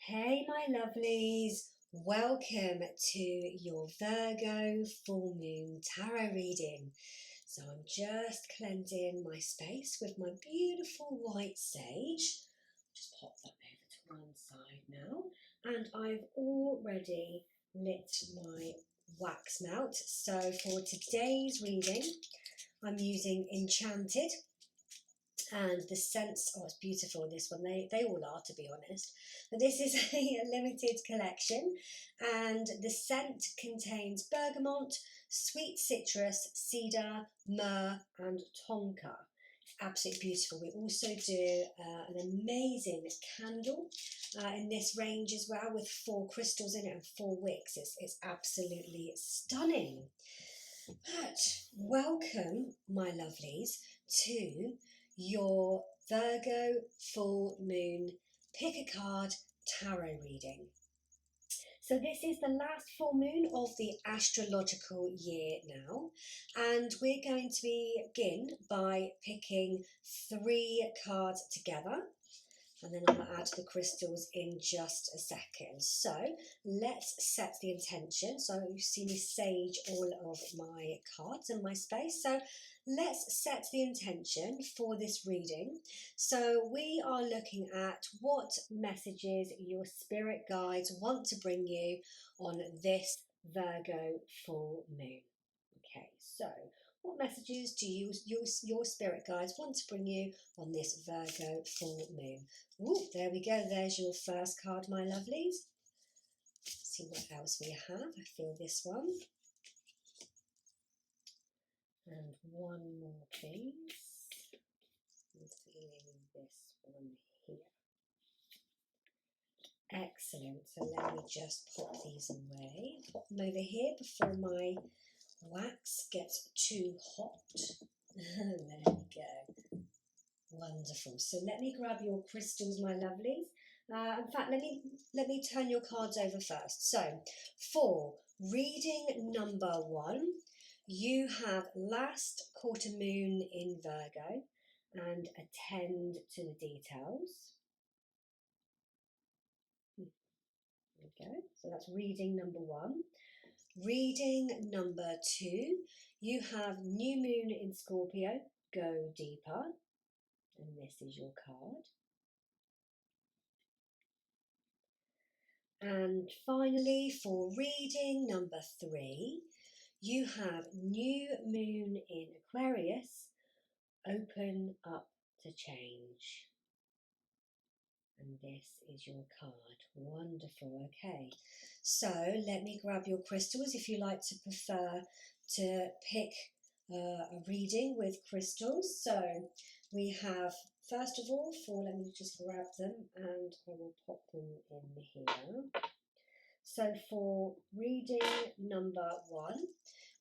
Hey my lovelies, welcome to your Virgo full moon tarot reading. So I'm just cleansing my space with my beautiful white sage. Just pop that over to one side now. And I've already lit my wax melt. So for today's reading, I'm using Enchanted. And the scents, oh, it's beautiful, this one. They all are, to be honest. But this is a limited collection, and the scent contains bergamot, sweet citrus, cedar, myrrh, and tonka. It's absolutely beautiful. We also do an amazing candle in this range as well, with 4 crystals in it and 4 wicks. It's absolutely stunning. But welcome, my lovelies, to your Virgo full moon pick a card tarot reading. So this is the last full moon of the astrological year now, and we're going to begin by picking 3 cards together, and then I'm going to add the crystals in just a second. So let's set the intention. So you see me sage all of my cards in my space. So let's set the intention for this reading. So we are looking at what messages your spirit guides want to bring you on this Virgo full moon. Okay, so what messages do your spirit guides want to bring you on this Virgo full moon? Ooh, there we go. There's your first card, my lovelies. Let's see what else we have. I feel this one. And one more, please. I'm feeling this one here. Excellent. So let me just pop these away. Pop them over here before my wax gets too hot. There we go. Wonderful. So let me grab your crystals, my lovelies. In fact, let me turn your cards over first. So for reading number 1, you have last quarter moon in Virgo and attend to the details. There we go. So that's reading number 1. Reading number 2, you have new moon in Scorpio, go deeper. And this is your card. And finally, for reading number 3, you have new moon in Aquarius, open up to change. And this is your card. Wonderful. Okay, so let me grab your crystals if you like to prefer to pick a reading with crystals. So we have, first of all, let me just grab them and I will pop them in here. So for reading number 1,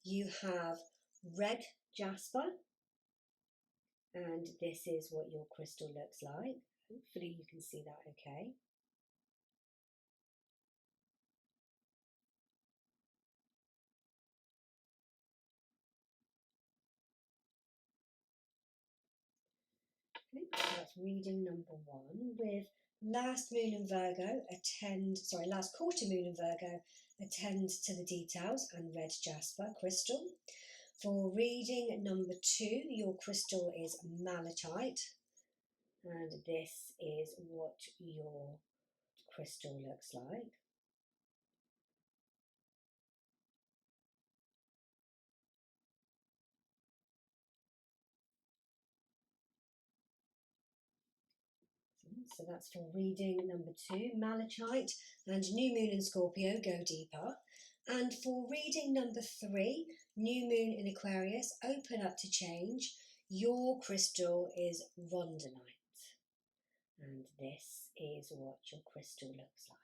you have red Jasper, and this is what your crystal looks like. Hopefully you can see that okay. Okay, so that's reading number 1 with last moon in Virgo, last quarter moon in Virgo, attend to the details, and red Jasper crystal. For reading number 2, your crystal is Malachite, and this is what your crystal looks like. So that's for reading number 2, Malachite and new moon in Scorpio, go deeper. And for reading number 3, new moon in Aquarius, open up to change, your crystal is Rhodonite. And this is what your crystal looks like.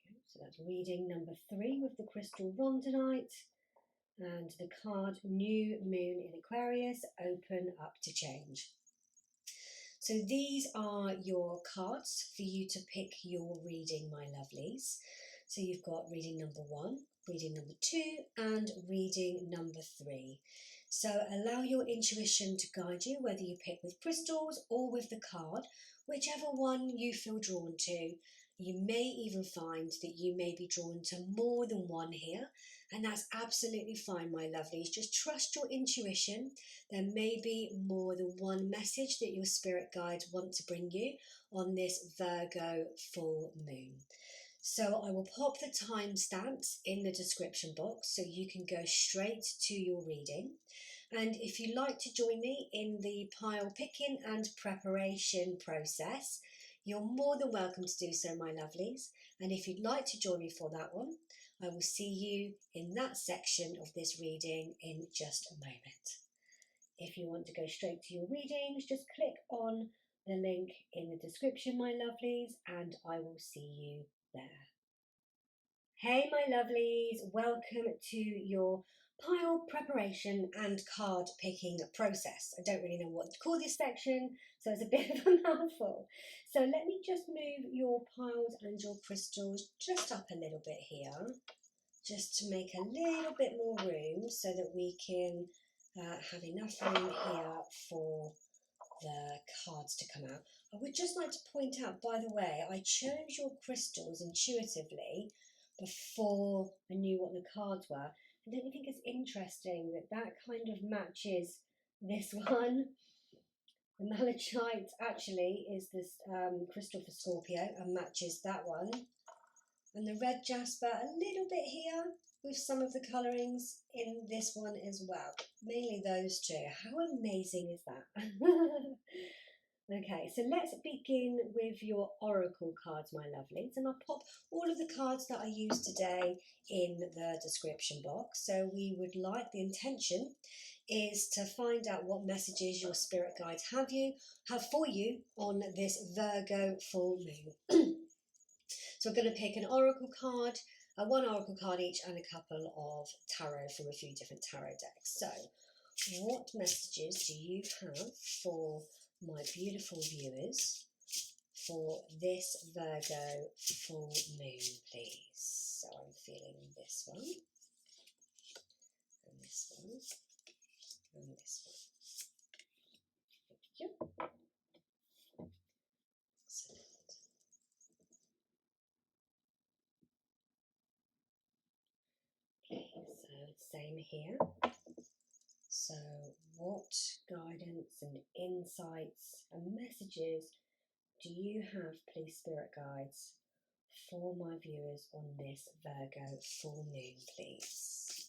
Okay, so that's reading number 3 with the crystal Rhodonite. And the card new moon in Aquarius, open up to change. So these are your cards for you to pick your reading, my lovelies. So you've got reading number 1, reading number 2 and reading number 3. So allow your intuition to guide you, whether you pick with crystals or with the card, whichever one you feel drawn to. You may even find that you may be drawn to more than one here, and that's absolutely fine, my lovelies. Just trust your intuition. There may be more than one message that your spirit guides want to bring you on this Virgo full moon. So I will pop the timestamps in the description box so you can go straight to your reading. And if you'd like to join me in the pile picking and preparation process, you're more than welcome to do so, my lovelies. And if you'd like to join me for that one, I will see you in that section of this reading in just a moment. If you want to go straight to your readings, just click on the link in the description, my lovelies, and I will see you there. Hey, my lovelies, welcome to your pile preparation and card picking process. I don't really know what to call this section, so it's a bit of a mouthful. So let me just move your piles and your crystals just up a little bit here, just to make a little bit more room so that we can have enough room here for the cards to come out. I would just like to point out, by the way, I chose your crystals intuitively before I knew what the cards were. And don't you think it's interesting that that kind of matches this one? The Malachite actually is this crystal for Scorpio and matches that one. And the red Jasper a little bit here with some of the colourings in this one as well. Mainly those two. How amazing is that? Okay, so let's begin with your oracle cards, my lovelies. And I'll pop all of the cards that I used today in the description box. So we would like, the intention is to find out what messages your spirit guides have for you on this Virgo full moon. So we're going to pick an oracle card, one oracle card each, and a couple of tarot from a few different tarot decks. So what messages do you have for my beautiful viewers for this Virgo full moon, please? So I'm feeling this one, and this one, and this one. Thank you. Excellent. Okay, so same here. So what guidance and insights and messages do you have, please, spirit guides, for my viewers on this Virgo full moon, please?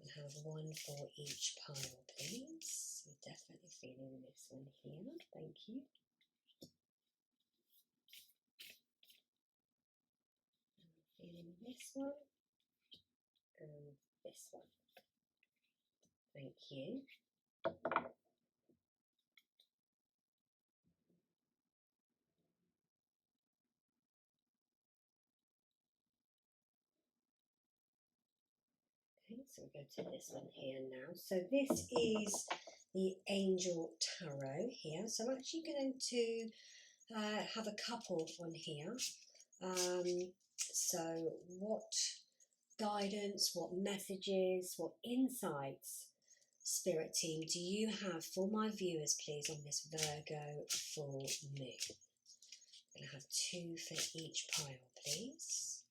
I'll have one for each pile, please. I'm definitely feeling this one here. Thank you. I'm feeling this one and this one. Thank you. Okay, so we'll go to this one here now. So this is the Angel Tarot here. So I'm actually going to have a couple on here. So what guidance, what messages, what insights, Spirit team, do you have for my viewers, please, on this Virgo full moon? I'm going to have two for each pile, please.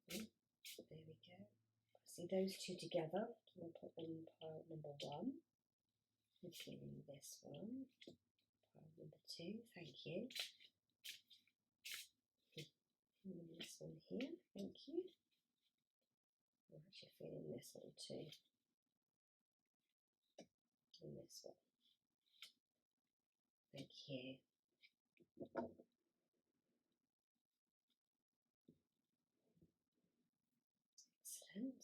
There we go. See those two together. We'll put them in pile number 1. I'm feeling this one. Pile number 2, thank you. And this one here, thank you. I'm actually feeling this one too. And this one. Thank you. Excellent.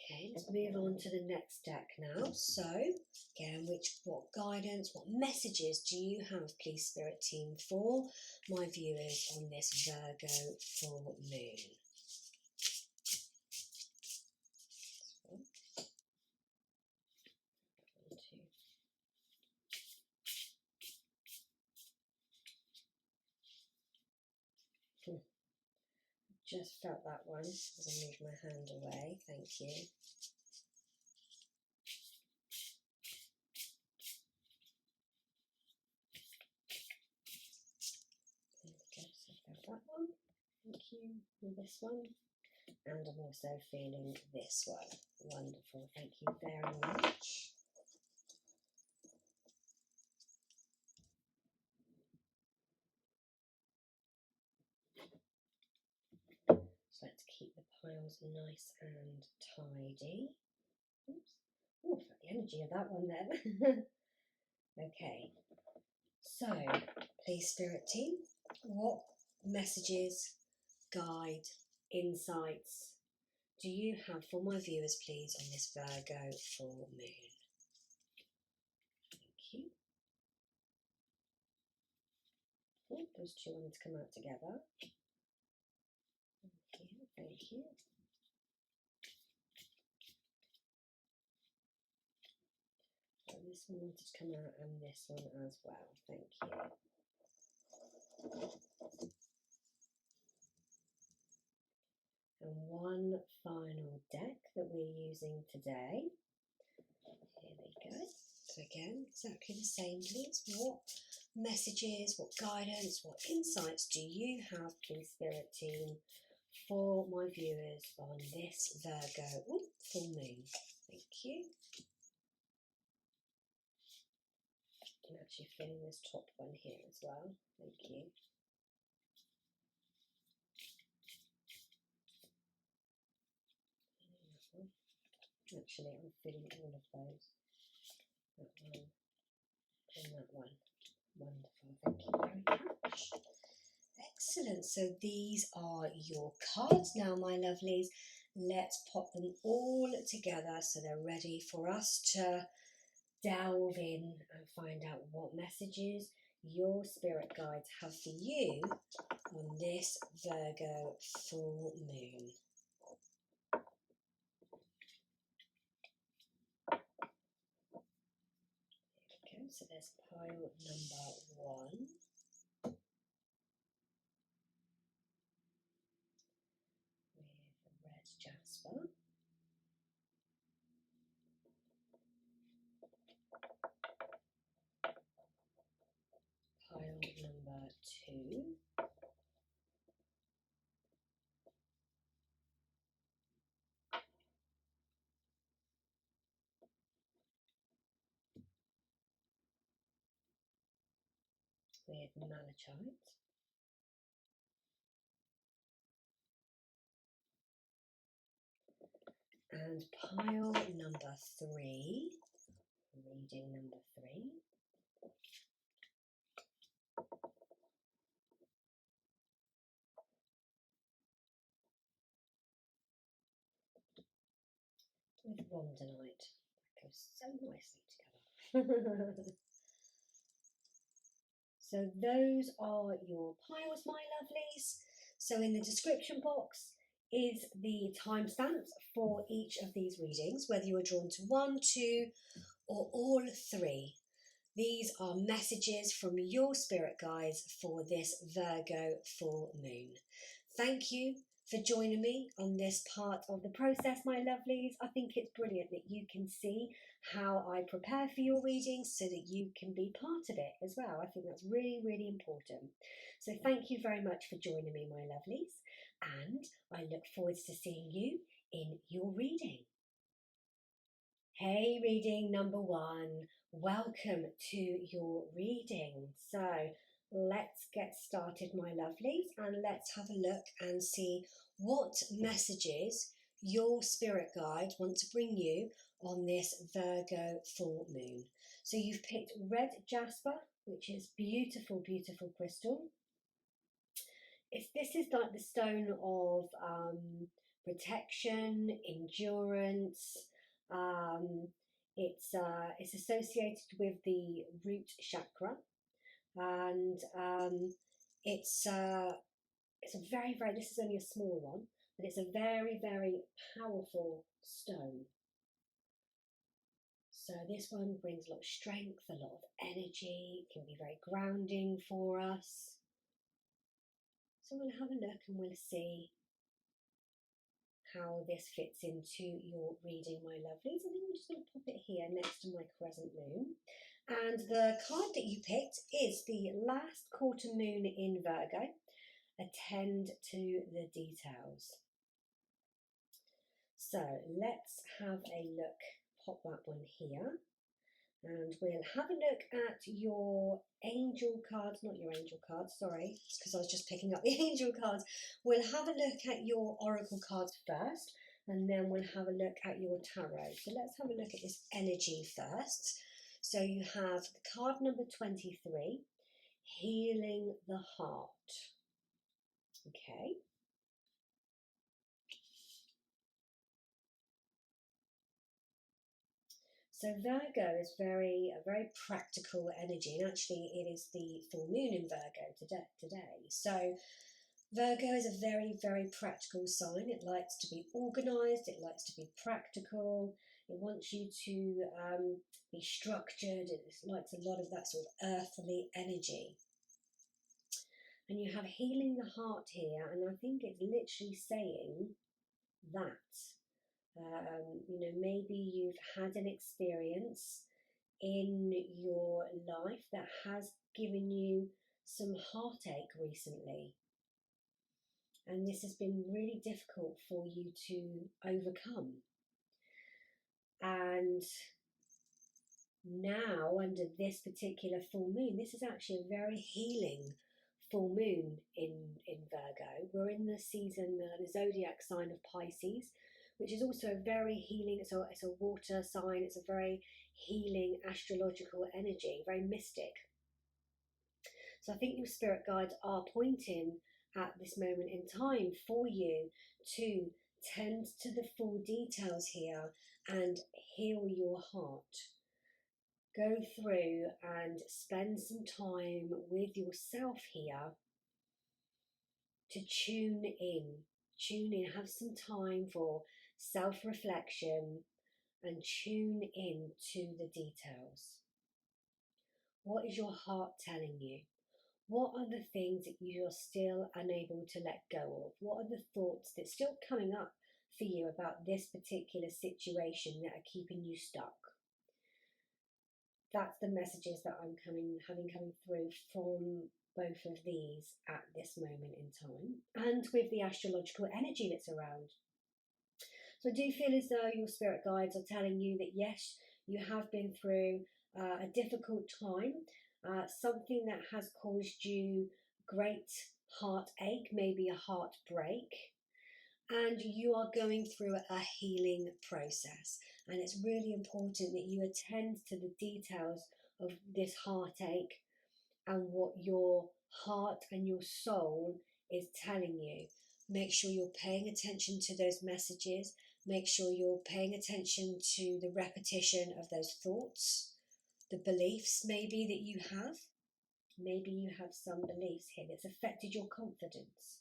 Okay, let's move on to the next deck now. So, again, what guidance, what messages do you have, please, Spirit Team, for my viewers on this Virgo full moon? just felt that one as I moved my hand away. Thank you. There we go. So I felt that one. Thank you. And this one. And I'm also feeling this one. Wonderful. Thank you very much. So let's keep the piles nice and tidy. Oops. Oh, I felt the energy of that one then. Okay. So, please, Spirit Team, what messages, guide, insights do you have for my viewers, please, on this Virgo full moon? Thank you. Oh, those two wanted to come out together. Thank you, thank you. So this one wanted to come out and this one as well. Thank you. And one final deck that we're using today. Here we go. So again, exactly the same, please. What messages, what guidance, what insights do you have, please, Spirit Team, for my viewers on this Virgo full moon? Thank you. I'm actually feeling this top one here as well. Thank you. Actually, I'm feeling all of those. That one and that one. Wonderful. Thank you very much. Excellent. So these are your cards now, my lovelies. Let's pop them all together so they're ready for us to delve in and find out what messages your spirit guides have for you on this Virgo full moon. Okay, so there's pile number 1. With red Jasper. Pile number 2. With Malachite. And pile number 3, reading number 3. With Rhodonite. That goes so nicely together. So those are your piles, my lovelies. So in the description box is the timestamps for each of these readings, whether you are drawn to 1, 2, or all 3. These are messages from your spirit guides for this Virgo full moon. Thank you for joining me on this part of the process, my lovelies. I think it's brilliant that you can see how I prepare for your readings so that you can be part of it as well. I think that's really, really important. So thank you very much for joining me, my lovelies, and I look forward to seeing you in your reading. Hey, reading number 1. Welcome to your reading. So let's get started, my lovelies, and let's have a look and see what messages your spirit guide want to bring you on this Virgo full moon. So you've picked red Jasper, which is beautiful, beautiful crystal. This is like the stone of protection, endurance. It's associated with the root chakra, and it's a very, very, this is only a small one, but it's a very, very powerful stone. So this one brings a lot of strength, a lot of energy, can be very grounding for us. So we'll have a look and we'll see how this fits into your reading, my lovelies. I think I'm just going to pop it here next to my crescent moon. And the card that you picked is the last quarter moon in Virgo. Attend to the details. So let's have a look. Pop that one here. And we'll have a look at your angel cards, not your angel cards, sorry, because I was just picking up the angel cards. We'll have a look at your oracle cards first, and then we'll have a look at your tarot. So let's have a look at this energy first. So you have the card number 23, Healing the Heart. Okay. So Virgo is a very practical energy, and actually it is the full moon in Virgo today. So Virgo is a very practical sign. It likes to be organised, it likes to be practical, it wants you to be structured, it likes a lot of that sort of earthly energy. And you have healing the heart here, and I think it's literally saying that. You know, maybe you've had an experience in your life that has given you some heartache recently, and this has been really difficult for you to overcome. And now, under this particular full moon, this is actually a very healing full moon in Virgo. We're in the season, the zodiac sign of Pisces, which is also a very healing, it's a water sign, it's a very healing astrological energy, very mystic. So I think your spirit guides are pointing at this moment in time for you to tend to the full details here and heal your heart. Go through and spend some time with yourself here to tune in, have some time for self-reflection and tune in to the details. What is your heart telling you? What are the things that you're still unable to let go of? What are the thoughts that's still coming up for you about this particular situation that are keeping you stuck? That's the messages that I'm having come through from both of these at this moment in time, and with the astrological energy that's around. So I do feel as though your spirit guides are telling you that yes, you have been through a difficult time, something that has caused you great heartache, maybe a heartbreak, and you are going through a healing process. And it's really important that you attend to the details of this heartache and what your heart and your soul is telling you. Make sure you're paying attention to those messages. Make sure you're paying attention to the repetition of those thoughts, the beliefs maybe that you have. Maybe you have some beliefs here that's affected your confidence.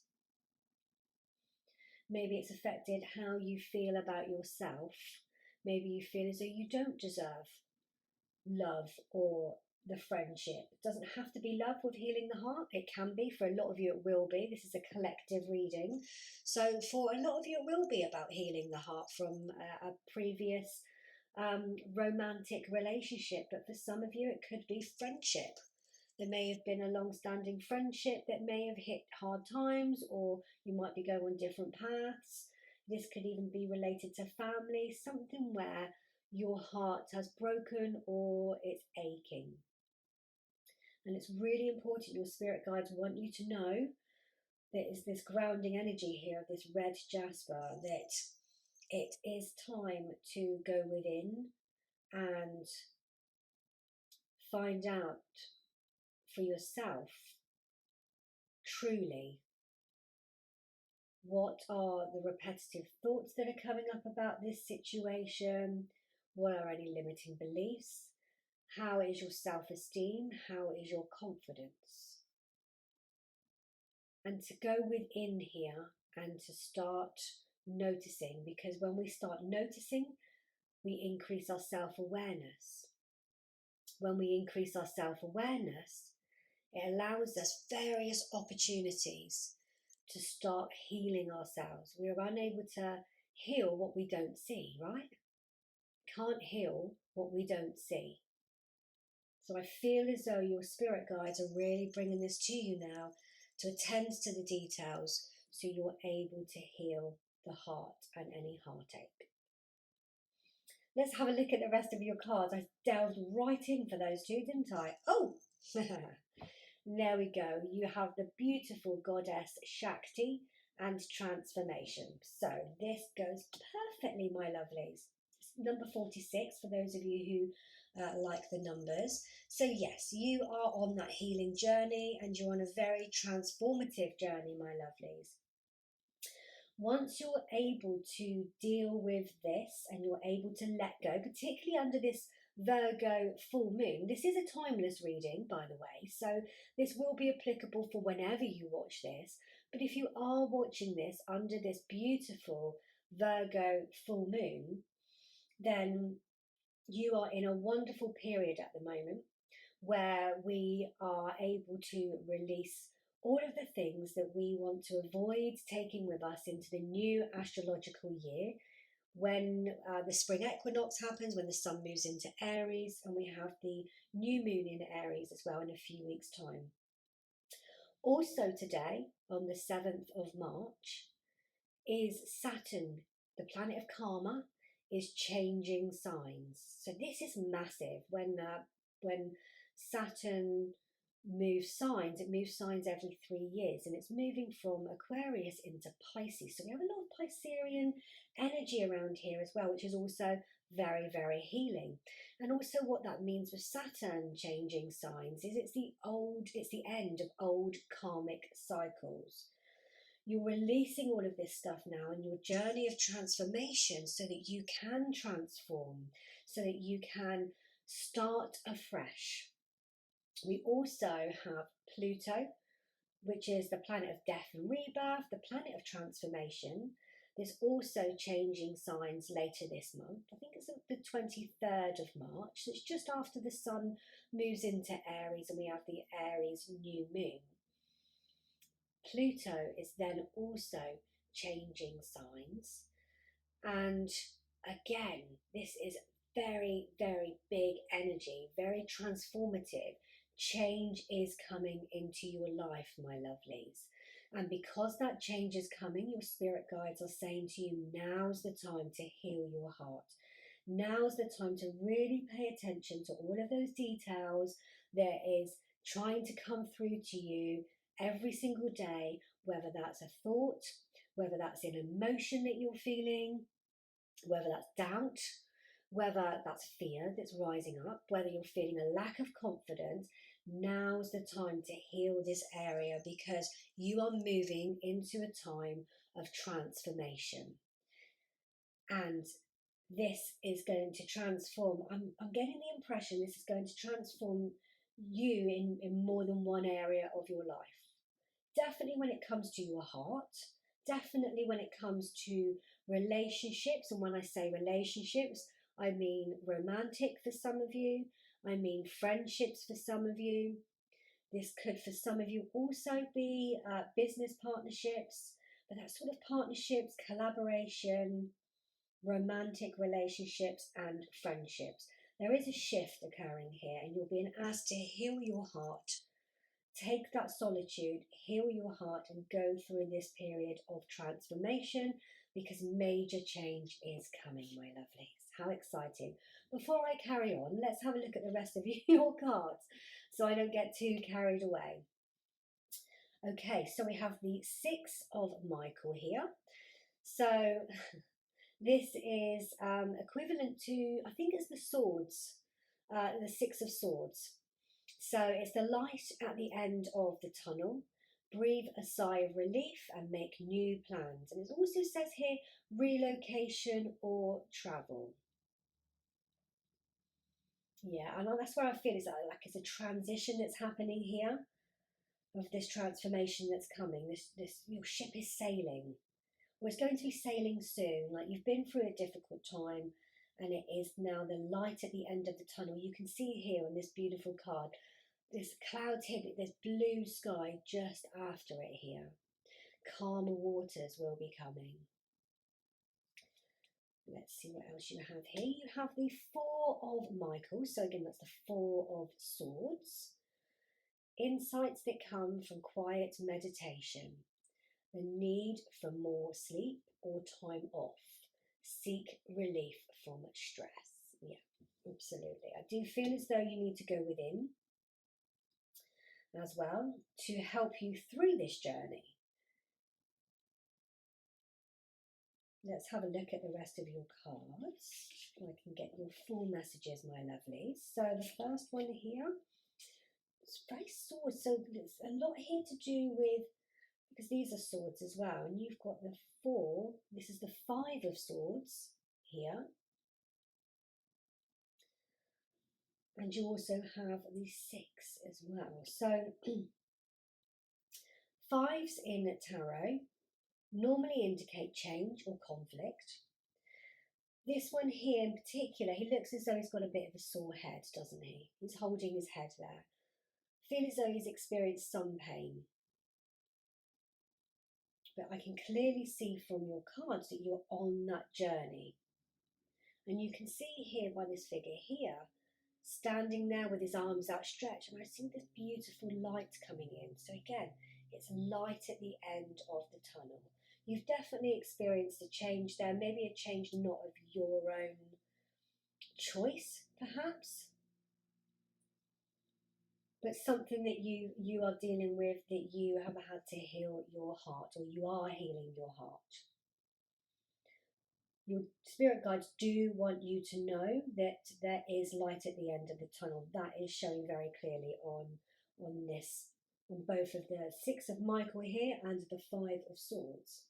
Maybe it's affected how you feel about yourself. Maybe you feel as though you don't deserve love or the friendship. It doesn't have to be love with healing the heart. It can be. For a lot of you it will be. This is a collective reading. So for a lot of you it will be about healing the heart from a previous romantic relationship. But for some of you it could be friendship. There may have been a long-standing friendship that may have hit hard times, or you might be going on different paths. This could even be related to family, something where your heart has broken or it's aching. And it's really important, your spirit guides want you to know there is this grounding energy here of this red jasper, that it is time to go within and find out for yourself truly what are the repetitive thoughts that are coming up about this situation, what are any limiting beliefs, how is your self-esteem, how is your confidence, and to go within here and to start noticing, because when we start noticing we increase our self-awareness. When we increase our self-awareness, it allows us various opportunities to start healing ourselves. We are unable to heal what we don't see, right? Can't heal what we don't see. So I feel as though your spirit guides are really bringing this to you now to attend to the details so you're able to heal the heart and any heartache. Let's have a look at the rest of your cards. I delved right in for those two, didn't I? Oh, there we go. You have the beautiful goddess Shakti and transformation. So this goes perfectly, my lovelies. It's number 46 for those of you who like the numbers. So yes, you are on that healing journey and you're on a very transformative journey, my lovelies. Once you're able to deal with this and you're able to let go, particularly under this Virgo full moon, this is a timeless reading, by the way, so this will be applicable for whenever you watch this. But if you are watching this under this beautiful Virgo full moon, then you are in a wonderful period at the moment where we are able to release all of the things that we want to avoid taking with us into the new astrological year when the spring equinox happens, when the sun moves into Aries, and we have the new moon in Aries as well in a few weeks' time. Also today, on the 7th of March, is Saturn, the planet of karma, is changing signs. So this is massive. When Saturn moves signs, it moves signs every 3 years, and it's moving from Aquarius into Pisces. So we have a lot of Piscean energy around here as well, which is also very, very healing. And also what that means with Saturn changing signs is it's the end of old karmic cycles. You're releasing all of this stuff now in your journey of transformation so that you can transform, so that you can start afresh. We also have Pluto, which is the planet of death and rebirth, the planet of transformation. There's also changing signs later this month. I think it's the 23rd of March. So it's just after the sun moves into Aries and we have the Aries new moon. Pluto is then also changing signs. And again, this is very, very big energy, very transformative. Change is coming into your life, my lovelies. And because that change is coming, your spirit guides are saying to you, now's the time to heal your heart. Now's the time to really pay attention to all of those details that is trying to come through to you every single day, whether that's a thought, whether that's an emotion that you're feeling, whether that's doubt, whether that's fear that's rising up, whether you're feeling a lack of confidence. Now's the time to heal this area because you are moving into a time of transformation. And this is going to transform, I'm getting the impression this is going to transform you in more than one area of your life. Definitely when it comes to your heart, definitely when it comes to relationships. And when I say relationships, I mean romantic for some of you, I mean friendships for some of you. This could for some of you also be business partnerships, but that sort of partnerships, collaboration, romantic relationships and friendships. There is a shift occurring here and you're being asked to heal your heart. Take that solitude, heal your heart and go through this period of transformation because major change is coming, my lovelies. How exciting. Before I carry on, let's have a look at the rest of your cards so I don't get too carried away. Okay, so we have the Six of Michael here. So this is equivalent to, I think it's the swords, the Six of Swords. So it's the light at the end of the tunnel. Breathe a sigh of relief and make new plans. And it also says here, relocation or travel. Yeah, and that's where I feel it's like it's a transition that's happening here of this transformation that's coming. Your ship is sailing. Well, it's going to be sailing soon. Like you've been through a difficult time and it is now the light at the end of the tunnel. You can see here on this beautiful card, this clouds here, this blue sky just after it here. Calmer waters will be coming. Let's see what else you have here. You have the Four of Michael. So again, that's the Four of Swords. Insights that come from quiet meditation. The need for more sleep or time off. Seek relief from stress. Yeah, absolutely. I do feel as though you need to go within as well to help you through this journey. Let's have a look at the rest of your cards. I can get your full messages, my lovelies. So the first one here, it's very swords. So there's a lot here to do with, because these are swords as well. And you've got the four. This is the Five of Swords here. And you also have the Six as well. So fives in tarot normally indicate change or conflict. This one here in particular, he looks as though he's got a bit of a sore head, doesn't he? He's holding his head there. Feel as though he's experienced some pain. But I can clearly see from your cards that you're on that journey. And you can see here by this figure here, standing there with his arms outstretched, and I see this beautiful light coming in. So again, it's light at the end of the tunnel. You've definitely experienced a change there, maybe a change not of your own choice, perhaps, but something that you are dealing with, that you have had to heal your heart, or you are healing your heart. Your spirit guides do want you to know that there is light at the end of the tunnel. That is showing very clearly on this, on both of the Six of Michael here and the Five of Swords.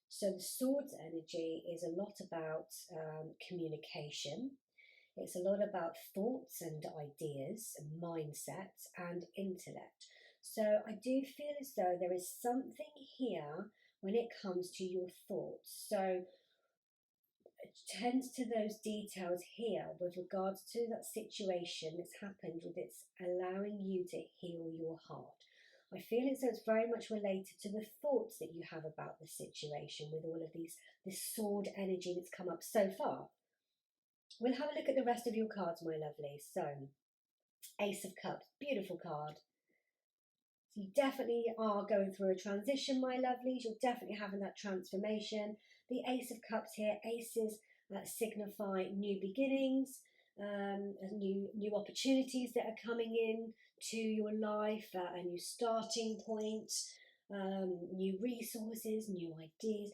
So the Swords energy is a lot about communication. It's a lot about thoughts and ideas, and mindsets and intellect. So I do feel as though there is something here when it comes to your thoughts. So attend to those details here with regards to that situation that's happened, with it's allowing you to heal your heart. I feel as though it's very much related to the thoughts that you have about the situation, with all of this sword energy that's come up so far. We'll have a look at the rest of your cards, my lovely. So, Ace of Cups, beautiful card. So you definitely are going through a transition, my lovelies. You're definitely having that transformation. The Ace of Cups here, aces signify new beginnings, new opportunities that are coming in to your life, a new starting point, new resources, new ideas.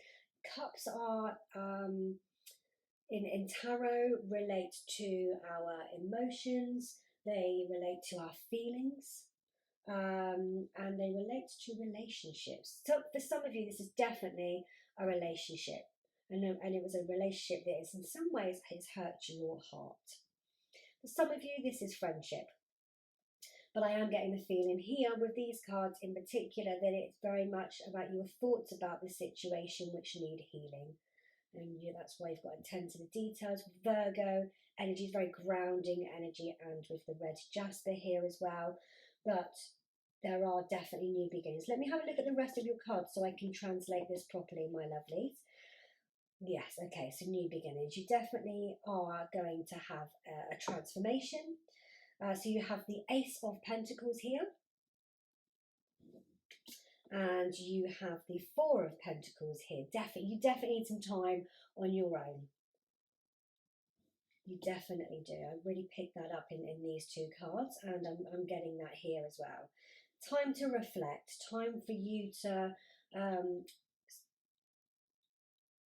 Cups are in tarot relate to our emotions, they relate to our feelings, and they relate to relationships. So for some of you, this is definitely a relationship, and it was a relationship that is in some ways has hurt your heart. For some of you, this is friendship. But I am getting the feeling here with these cards in particular that it's very much about your thoughts about the situation which need healing. And that's why you've got to attend to the details. Virgo energy is very grounding energy, and with the red Jasper here as well. But there are definitely new beginnings. Let me have a look at the rest of your cards so I can translate this properly, my lovelies. Yes, okay, so new beginnings. You definitely are going to have a transformation. So you have the Ace of Pentacles here. And you have the Four of Pentacles here. You definitely need some time on your own. You definitely do. I really picked that up in these two cards, and I'm getting that here as well. Time to reflect. Time for you to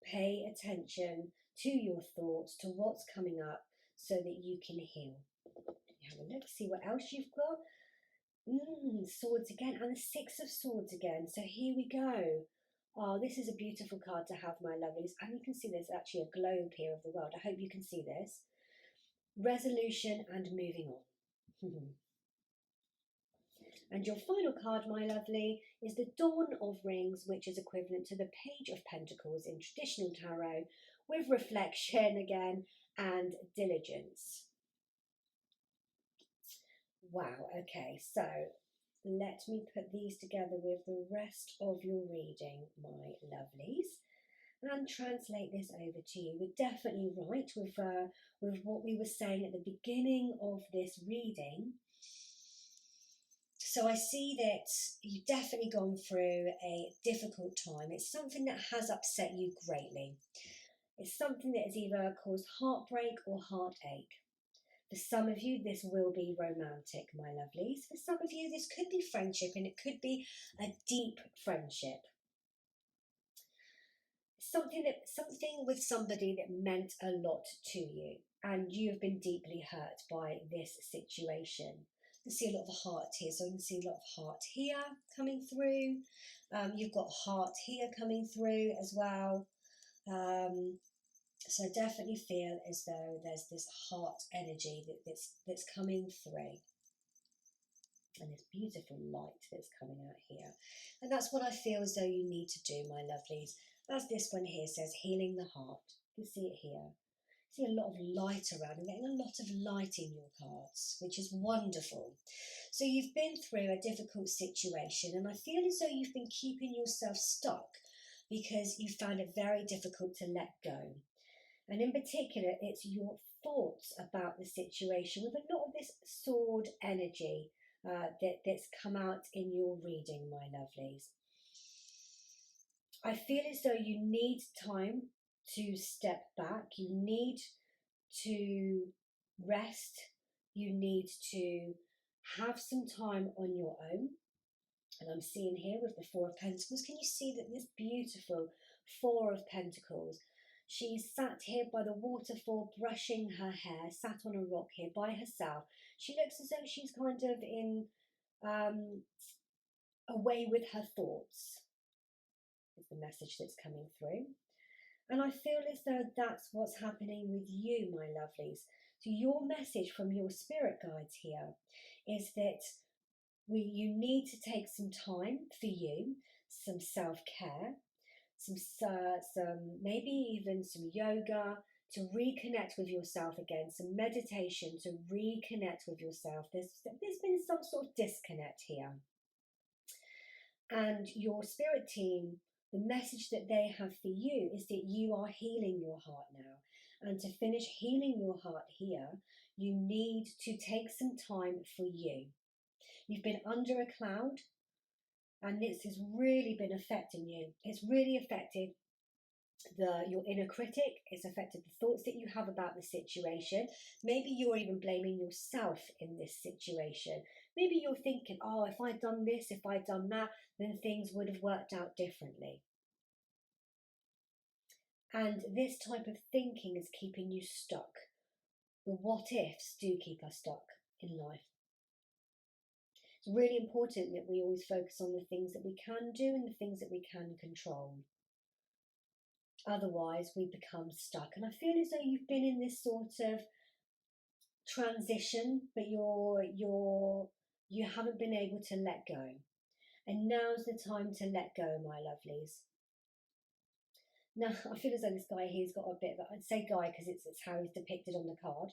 pay attention to your thoughts, to what's coming up, so that you can heal. Have a look, see what else you've got. Swords again, and the Six of Swords again. So here we go. Oh, this is a beautiful card to have, my lovelies. And you can see there's actually a globe here of the world. I hope you can see this. Resolution and moving on. And your final card, my lovely, is the Dawn of Rings, which is equivalent to the Page of Pentacles in traditional tarot, with reflection again and diligence. Wow, okay, so let me put these together with the rest of your reading, my lovelies, and translate this over to you. We're definitely right with what we were saying at the beginning of this reading. So I see that you've definitely gone through a difficult time. It's something that has upset you greatly. It's something that has either caused heartbreak or heartache. For some of you, this will be romantic, my lovelies. For some of you, this could be friendship, and it could be a deep friendship. Something with somebody that meant a lot to you, and you have been deeply hurt by this situation. You see a lot of heart here, so you can see a lot of heart here coming through. You've got heart here coming through as well. So I definitely feel as though there's this heart energy that's coming through. And this beautiful light that's coming out here. And that's what I feel as though you need to do, my lovelies. As this one here says, healing the heart. You see it here. See a lot of light around. I'm getting a lot of light in your cards, which is wonderful. So you've been through a difficult situation, and I feel as though you've been keeping yourself stuck because you found it very difficult to let go. And in particular, it's your thoughts about the situation with a lot of this sword energy that's come out in your reading, my lovelies. I feel as though you need time to step back. You need to rest. You need to have some time on your own. And I'm seeing here with the Four of Pentacles, can you see that this beautiful Four of Pentacles? She's sat here by the waterfall, brushing her hair, sat on a rock here by herself. She looks as though she's kind of in away with her thoughts, is the message that's coming through. And I feel as though that's what's happening with you, my lovelies. So your message from your spirit guides here is that you need to take some time for you, some self-care, some maybe even some yoga to reconnect with yourself again, some meditation to reconnect with yourself. There's been some sort of disconnect here. And your spirit team, the message that they have for you is that you are healing your heart now. And to finish healing your heart here, you need to take some time for you. You've been under a cloud, and this has really been affecting you. It's really affected your inner critic. It's affected the thoughts that you have about the situation. Maybe you're even blaming yourself in this situation. Maybe you're thinking, oh, if I'd done this, if I'd done that, then things would have worked out differently. And this type of thinking is keeping you stuck. The what ifs do keep us stuck in life. It's really important that we always focus on the things that we can do and the things that we can control. Otherwise, we become stuck. And I feel as though you've been in this sort of transition, but you haven't been able to let go. And now's the time to let go, my lovelies. Now, I feel as though this guy here's got a bit of, I'd say guy because it's how he's depicted on the card,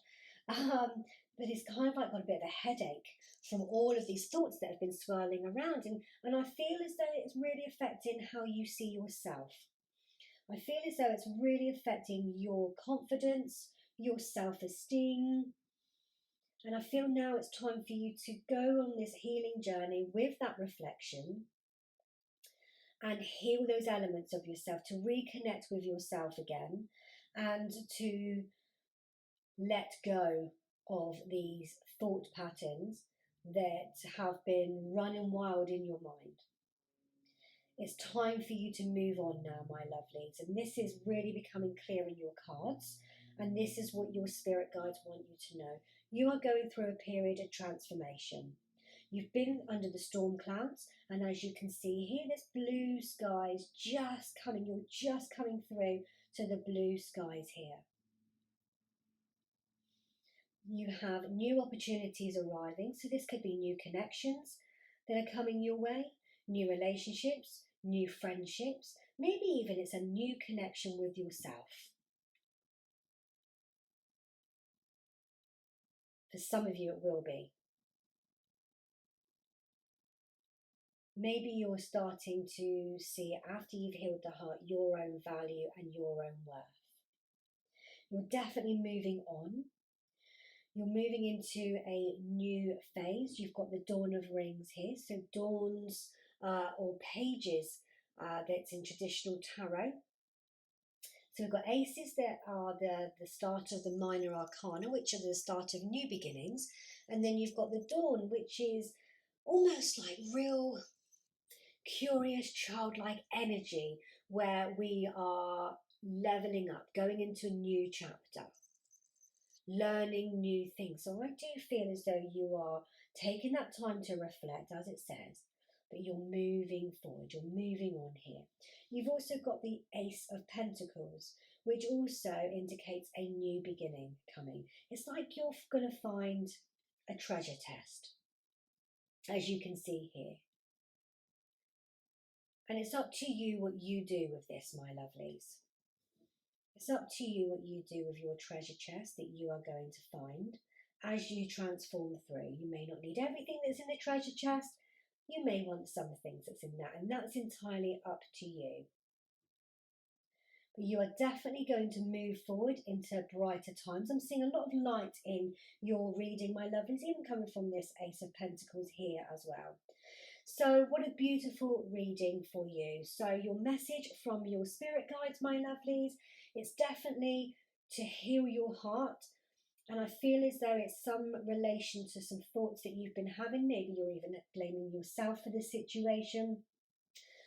but he's kind of like got a bit of a headache from all of these thoughts that have been swirling around. And I feel as though it's really affecting how you see yourself. I feel as though it's really affecting your confidence, your self-esteem. And I feel now it's time for you to go on this healing journey with that reflection and heal those elements of yourself, to reconnect with yourself again and to let go of these thought patterns that have been running wild in your mind. It's time for you to move on now, my lovelies. And this is really becoming clear in your cards. And this is what your spirit guides want you to know. You are going through a period of transformation. You've been under the storm clouds. And as you can see here, there's blue skies just coming. You're just coming through to the blue skies here. You have new opportunities arriving. So this could be new connections that are coming your way, new relationships, new friendships, maybe even it's a new connection with yourself. For some of you it will be. maybe you're starting to see, after you've healed the heart, your own value and your own worth. You're definitely moving on. You're moving into a new phase. You've got the Dawn of Rings here. So dawns or pages that's in traditional tarot. So we've got aces that are the start of the minor arcana, which are the start of new beginnings. And then you've got the dawn, which is almost like real curious childlike energy, where we are leveling up, going into a new chapter, learning new things. So I do feel as though you are taking that time to reflect, as it says, but you're moving forward, you're moving on here. You've also got the Ace of Pentacles, which also indicates a new beginning coming. It's like you're going to find a treasure chest, as you can see here. And it's up to you what you do with this, my lovelies. It's up to you what you do with your treasure chest that you are going to find as you transform through. You may not need everything that's in the treasure chest. You may want some things that's in that, and that's entirely up to you. But you are definitely going to move forward into brighter times. I'm seeing a lot of light in your reading, my lovelies, even coming from this Ace of Pentacles here as well. So what a beautiful reading for you. So your message from your spirit guides, my lovelies, it's definitely to heal your heart. And I feel as though it's some relation to some thoughts that you've been having. Maybe you're even blaming yourself for the situation.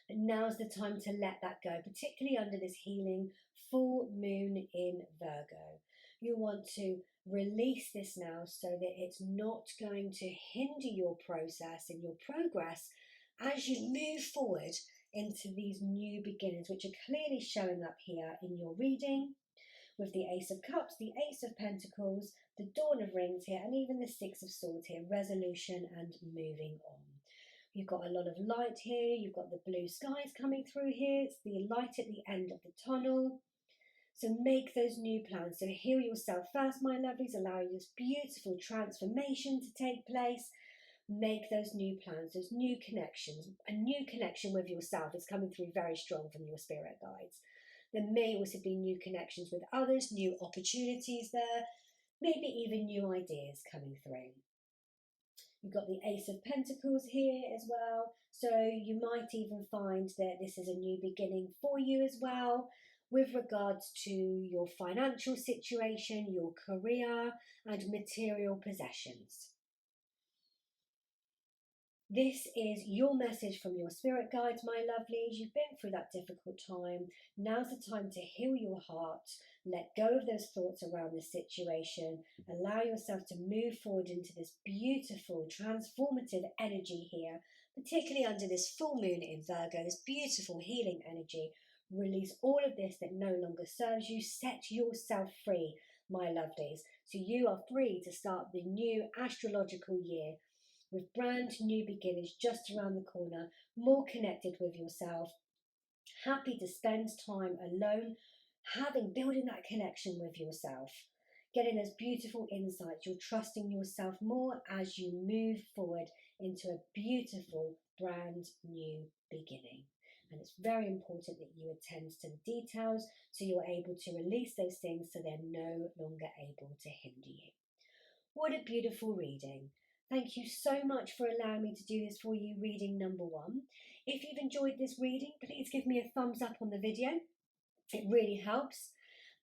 And now's the time to let that go, particularly under this healing full moon in Virgo. You want to release this now so that it's not going to hinder your process and your progress as you move forward into these new beginnings, which are clearly showing up here in your reading with the Ace of Cups, the Ace of Pentacles, the Dawn of Rings here, and even the Six of Swords here, resolution and moving on. You've got a lot of light here, you've got the blue skies coming through here, it's the light at the end of the tunnel. So make those new plans. So heal yourself first, my lovelies, allow this beautiful transformation to take place. Make those new plans, those new connections. A new connection with yourself is coming through very strong from your spirit guides. There may also be new connections with others, new opportunities there, maybe even new ideas coming through. You've got the Ace of Pentacles here as well. So you might even find that this is a new beginning for you as well, with regards to your financial situation, your career, and material possessions. This is your message from your spirit guides, my lovelies. You've been through that difficult time. Now's the time to heal your heart. Let go of those thoughts around the situation. Allow yourself to move forward into this beautiful, transformative energy here, particularly under this full moon in Virgo, this beautiful healing energy. Release all of this that no longer serves you. Set yourself free, my lovelies. So you are free to start the new astrological year with brand new beginnings just around the corner, more connected with yourself, happy to spend time alone, building that connection with yourself, getting those beautiful insights. You're trusting yourself more as you move forward into a beautiful brand new beginning. And it's very important that you attend to the details so you're able to release those things so they're no longer able to hinder you. What a beautiful reading. Thank you so much for allowing me to do this for you, reading number 1. If you've enjoyed this reading, please give me a thumbs up on the video. It really helps.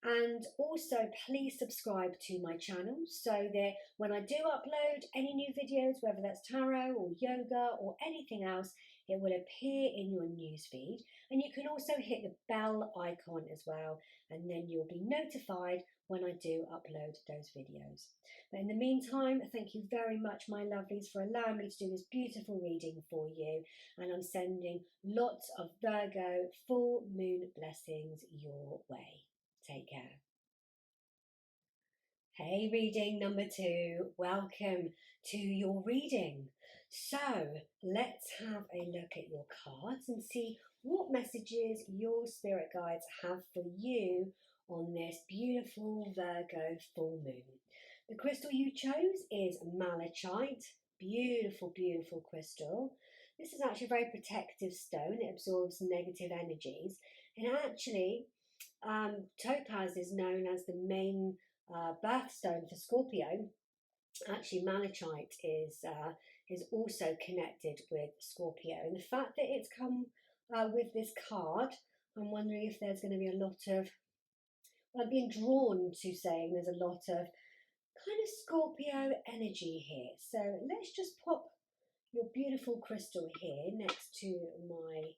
And also, please subscribe to my channel so that when I do upload any new videos, whether that's tarot or yoga or anything else, it will appear in your newsfeed. And you can also hit the bell icon as well, and then you'll be notified when I do upload those videos. But in the meantime, thank you very much, my lovelies, for allowing me to do this beautiful reading for you. And I'm sending lots of Virgo full moon blessings your way. Take care. Hey, reading number 2. Welcome to your reading. So let's have a look at your cards and see what messages your spirit guides have for you on this beautiful Virgo full moon. The crystal you chose is Malachite. Beautiful, beautiful crystal. This is actually a very protective stone. It absorbs negative energies. And actually, topaz is known as the main birthstone for Scorpio. Actually, malachite is also connected with Scorpio. And the fact that it's come with this card, I'm wondering if there's going to be a lot of, well, I'm being drawn to saying there's a lot of kind of Scorpio energy here. So let's just pop your beautiful crystal here next to my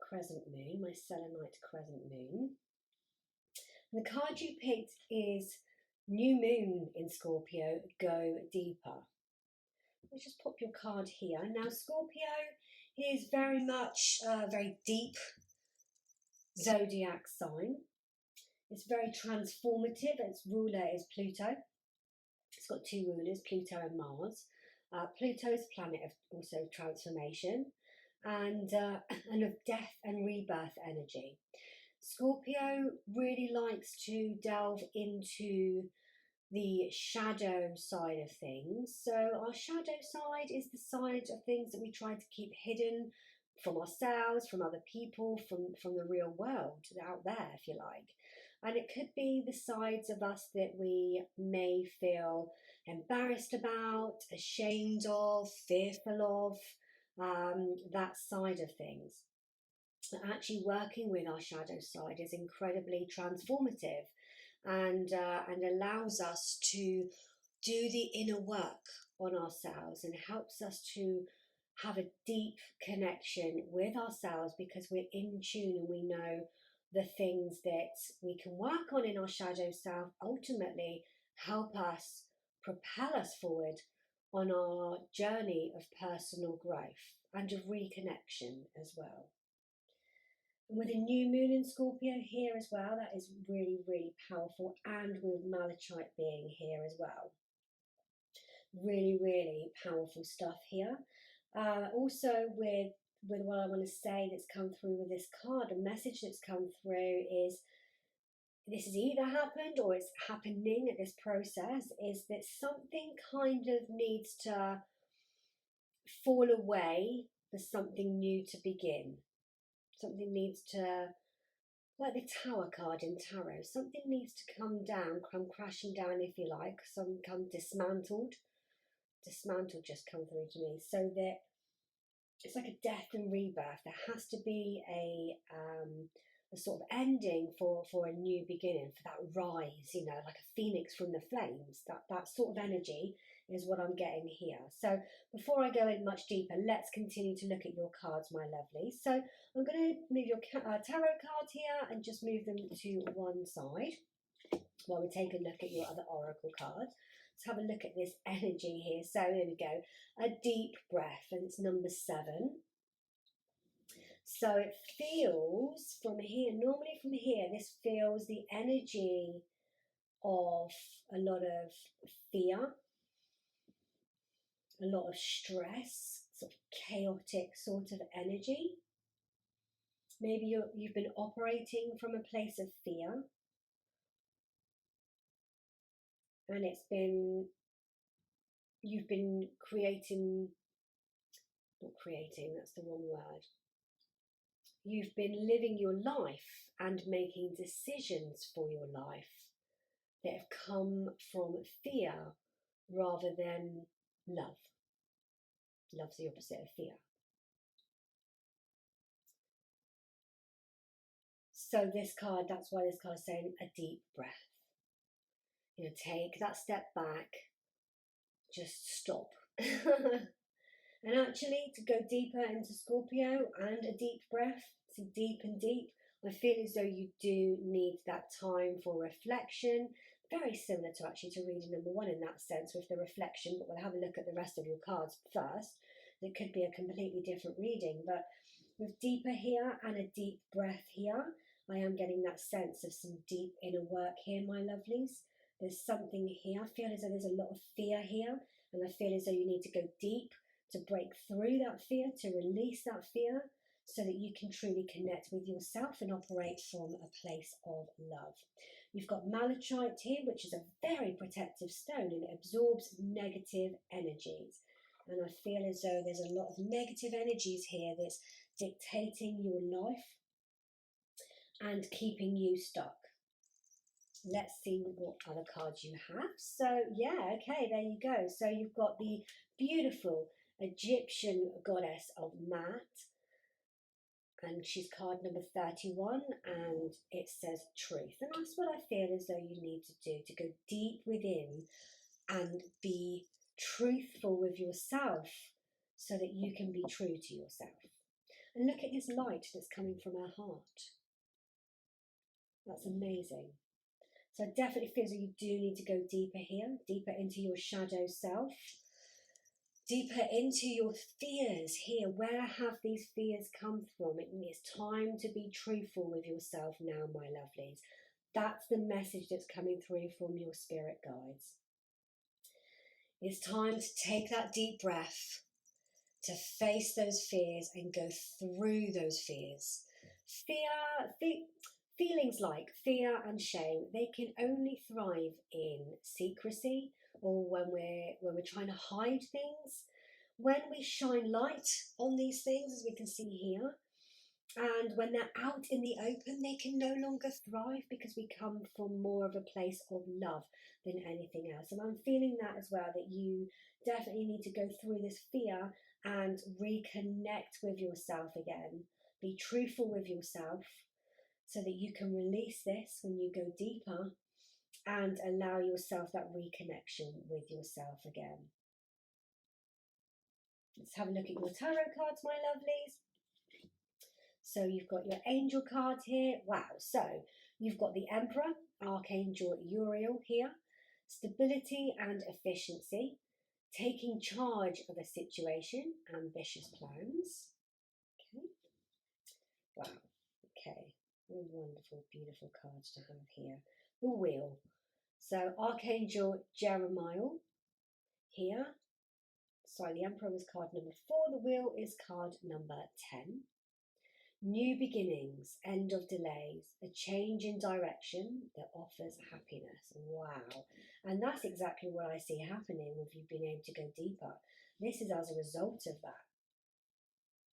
crescent moon, my selenite crescent moon. And the card you picked is New Moon in Scorpio, Go Deeper. Let's just pop your card here. Now, Scorpio is very much a very deep zodiac sign. It's very transformative. Its ruler is Pluto. It's got two rulers, Pluto and Mars. Pluto is a planet of also transformation and of death and rebirth energy. Scorpio really likes to delve into the shadow side of things. So our shadow side is the side of things that we try to keep hidden from ourselves, from other people, from the real world out there, if you like. And it could be the sides of us that we may feel embarrassed about, ashamed of, fearful of, that side of things. Actually working with our shadow side is incredibly transformative and allows us to do the inner work on ourselves and helps us to have a deep connection with ourselves because we're in tune and we know the things that we can work on in our shadow self ultimately help us propel us forward on our journey of personal growth and of reconnection as well. And with a new moon in Scorpio here as well, that is really, really powerful, and with malachite being here as well. Really, really powerful stuff here. Also with what I want to say that's come through with this card, a message that's come through is this has either happened or it's happening at this process, is that something kind of needs to fall away for something new to begin. Something needs to, like the Tower card in Tarot, something needs to come down, come crashing down if you like, some come dismantled just come through to me, so that it's like a death and rebirth. There has to be a sort of ending for a new beginning, for that rise, you know, like a phoenix from the flames. That sort of energy is what I'm getting here. So before I go in much deeper, let's continue to look at your cards, my lovely. So I'm going to move your tarot cards here and just move them to one side while we take a look at your other oracle cards. Let's have a look at this energy here. So here we go. A deep breath, and it's number 7. So it feels from here, normally from here, this feels the energy of a lot of fear, a lot of stress, sort of chaotic sort of energy. Maybe you've been operating from a place of fear, and you've been that's the wrong word. You've been living your life and making decisions for your life that have come from fear rather than love. Love's the opposite of fear. So this card, that's why this card is saying a deep breath. You know, take that step back, just stop. And actually, to go deeper into Scorpio and a deep breath, so deep and deep, I feel as though you do need that time for reflection. Very similar to actually to reading number 1 in that sense with the reflection, but we'll have a look at the rest of your cards first. It could be a completely different reading, but with deeper here and a deep breath here, I am getting that sense of some deep inner work here, my lovelies. There's something here. I feel as though there's a lot of fear here, and I feel as though you need to go deep to break through that fear, to release that fear, so that you can truly connect with yourself and operate from a place of love. You've got malachite here, which is a very protective stone, and it absorbs negative energies. And I feel as though there's a lot of negative energies here that's dictating your life and keeping you stuck. Let's see what other cards you have. So yeah, okay, there you go. So you've got the beautiful Egyptian goddess of Maat, and she's card number 31, and it says truth. And that's what I feel as though you need to do, to go deep within and be truthful with yourself so that you can be true to yourself. And look at this light that's coming from her heart. That's amazing. So I definitely feel that you do need to go deeper here, deeper into your shadow self, deeper into your fears here. Where have these fears come from? It's time to be truthful with yourself now, my lovelies. That's the message that's coming through from your spirit guides. It's time to take that deep breath, to face those fears and go through those fears. Feelings like fear and shame, they can only thrive in secrecy, or when we're trying to hide things. When we shine light on these things, as we can see here, and when they're out in the open, they can no longer thrive because we come from more of a place of love than anything else. And I'm feeling that as well, that you definitely need to go through this fear and reconnect with yourself again. Be truthful with yourself so that you can release this when you go deeper and allow yourself that reconnection with yourself again. Let's have a look at your tarot cards, my lovelies. So you've got your angel cards here. Wow. So you've got the Emperor, Archangel Uriel here. Stability and efficiency. Taking charge of a situation. Ambitious plans. Okay. Wow. Okay. Wonderful, beautiful cards to have here. The Wheel. So Archangel Jeremiah here. Sorry, the Emperor was card number 4. The Wheel is card number 10. New beginnings, end of delays, a change in direction that offers happiness. Wow. And that's exactly what I see happening with you being able to go deeper. This is as a result of that.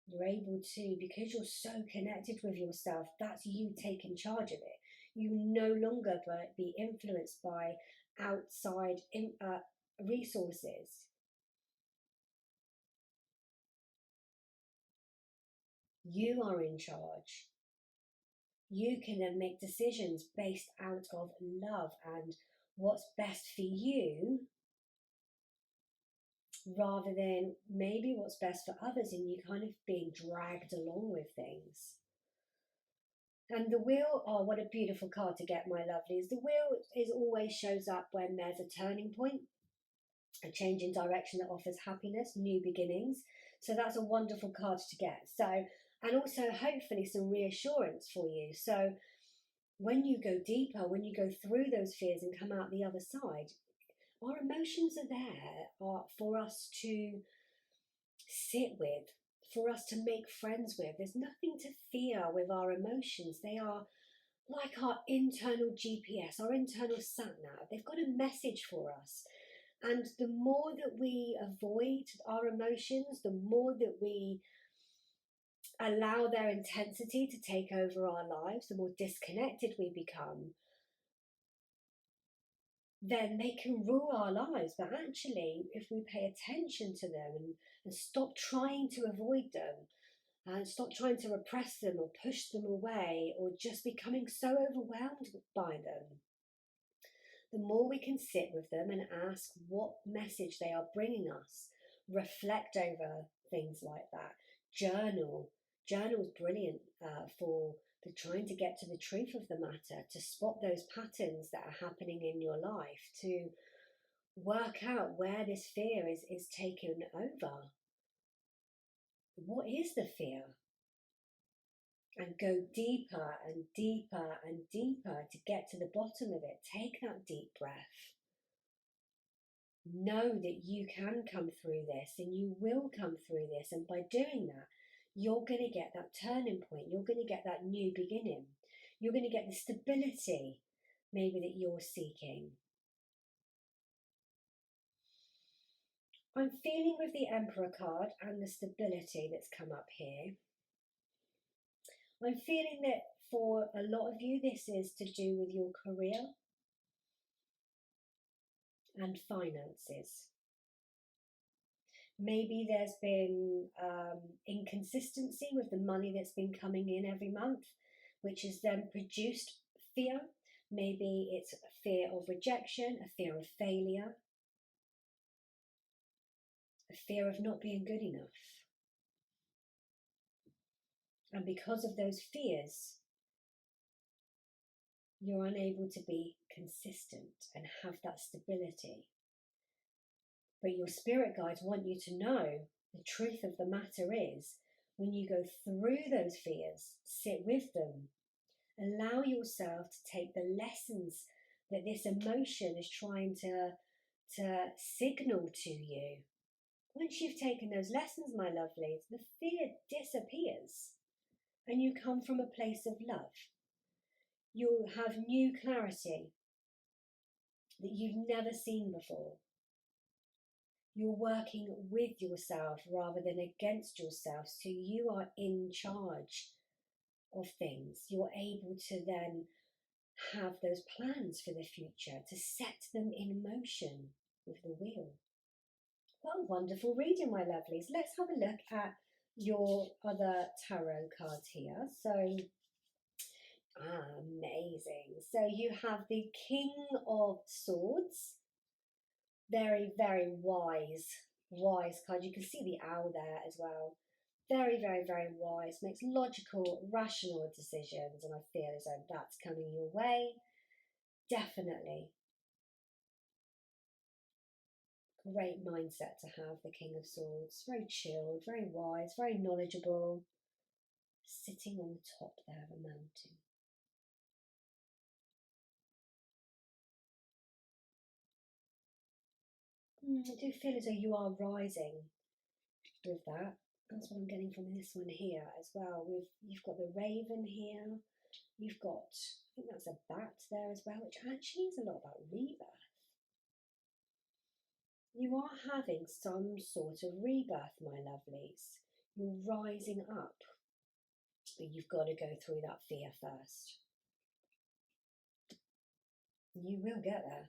You're able to, because you're so connected with yourself, that's you taking charge of it. You no longer be influenced by outside resources. You are in charge. You can then make decisions based out of love and what's best for you, rather than maybe what's best for others, and you kind of being dragged along with things. And the Wheel, oh, what a beautiful card to get, my lovelies. The Wheel always shows up when there's a turning point, a change in direction that offers happiness, new beginnings. So that's a wonderful card to get. So, and also hopefully some reassurance for you. So when you go deeper, when you go through those fears and come out the other side, our emotions are there for us to sit with, for us to make friends with. There's nothing to fear with our emotions. They are like our internal GPS, our internal sat-nav. They've got a message for us. And the more that we avoid our emotions, the more that we allow their intensity to take over our lives, the more disconnected we become, then they can rule our lives. But actually, if we pay attention to them and stop trying to avoid them, and stop trying to repress them or push them away, or just becoming so overwhelmed by them, the more we can sit with them and ask what message they are bringing us, reflect over things like that, journal. Journal's brilliant for trying to get to the truth of the matter, to spot those patterns that are happening in your life, to work out where this fear is taken over. What is the fear? And go deeper and deeper and deeper to get to the bottom of it. Take that deep breath. Know that you can come through this, and you will come through this. And by doing that, you're going to get that turning point. You're going to get that new beginning. You're going to get the stability maybe that you're seeking. I'm feeling with the Emperor card and the stability that's come up here, I'm feeling that for a lot of you, this is to do with your career and finances. Maybe there's been inconsistency with the money that's been coming in every month, which has then produced fear. Maybe it's a fear of rejection, a fear of failure, a fear of not being good enough. And because of those fears, you're unable to be consistent and have that stability. But your spirit guides want you to know the truth of the matter is, when you go through those fears, sit with them, allow yourself to take the lessons that this emotion is trying to signal to you. Once you've taken those lessons, my lovelies, the fear disappears and you come from a place of love. You'll have new clarity that you've never seen before. You're working with yourself rather than against yourself, so you are in charge of things. You're able to then have those plans for the future, to set them in motion with the wheel. What a wonderful reading, my lovelies. Let's have a look at your other tarot cards here. So, amazing. So you have the King of Swords. Very, very wise card. You can see the owl there as well. Very, very, very wise. Makes logical, rational decisions, and I feel as though that's coming your way. Definitely. Great mindset to have, the King of Swords. Very chilled, very wise, very knowledgeable. Sitting on the top there of a mountain. I do feel as though you are rising with that. That's what I'm getting from this one here as well. You've got the raven here. You've got, I think that's a bat there as well, which actually is a lot about rebirth. You are having some sort of rebirth, my lovelies. You're rising up, but you've got to go through that fear first. You will get there.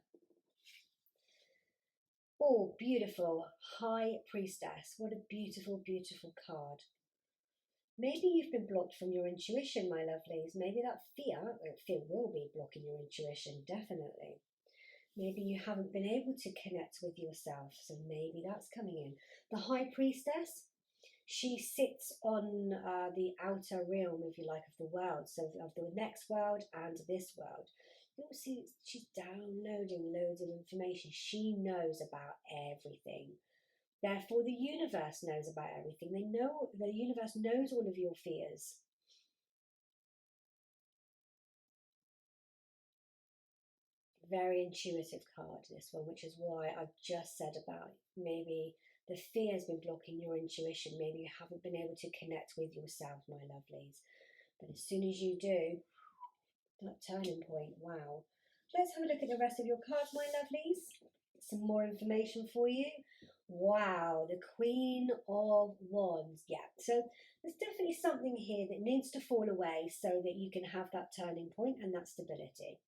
Oh, beautiful. High Priestess. What a beautiful, beautiful card. Maybe you've been blocked from your intuition, my lovelies. Maybe that fear will be blocking your intuition, definitely. Maybe you haven't been able to connect with yourself, so maybe that's coming in. The High Priestess, she sits on the outer realm, if you like, of the world, so of the next world and this world. You'll see she's downloading loads of information. She knows about everything. Therefore, the universe knows about everything. The universe knows all of your fears. Very intuitive card, this one, which is why I've just said about maybe the fear has been blocking your intuition. Maybe you haven't been able to connect with yourself, my lovelies. But as soon as you do, that turning point, wow. Let's have a look at the rest of your cards, my lovelies. Some more information for you. Wow, the Queen of Wands. Yeah, so there's definitely something here that needs to fall away so that you can have that turning point and that stability.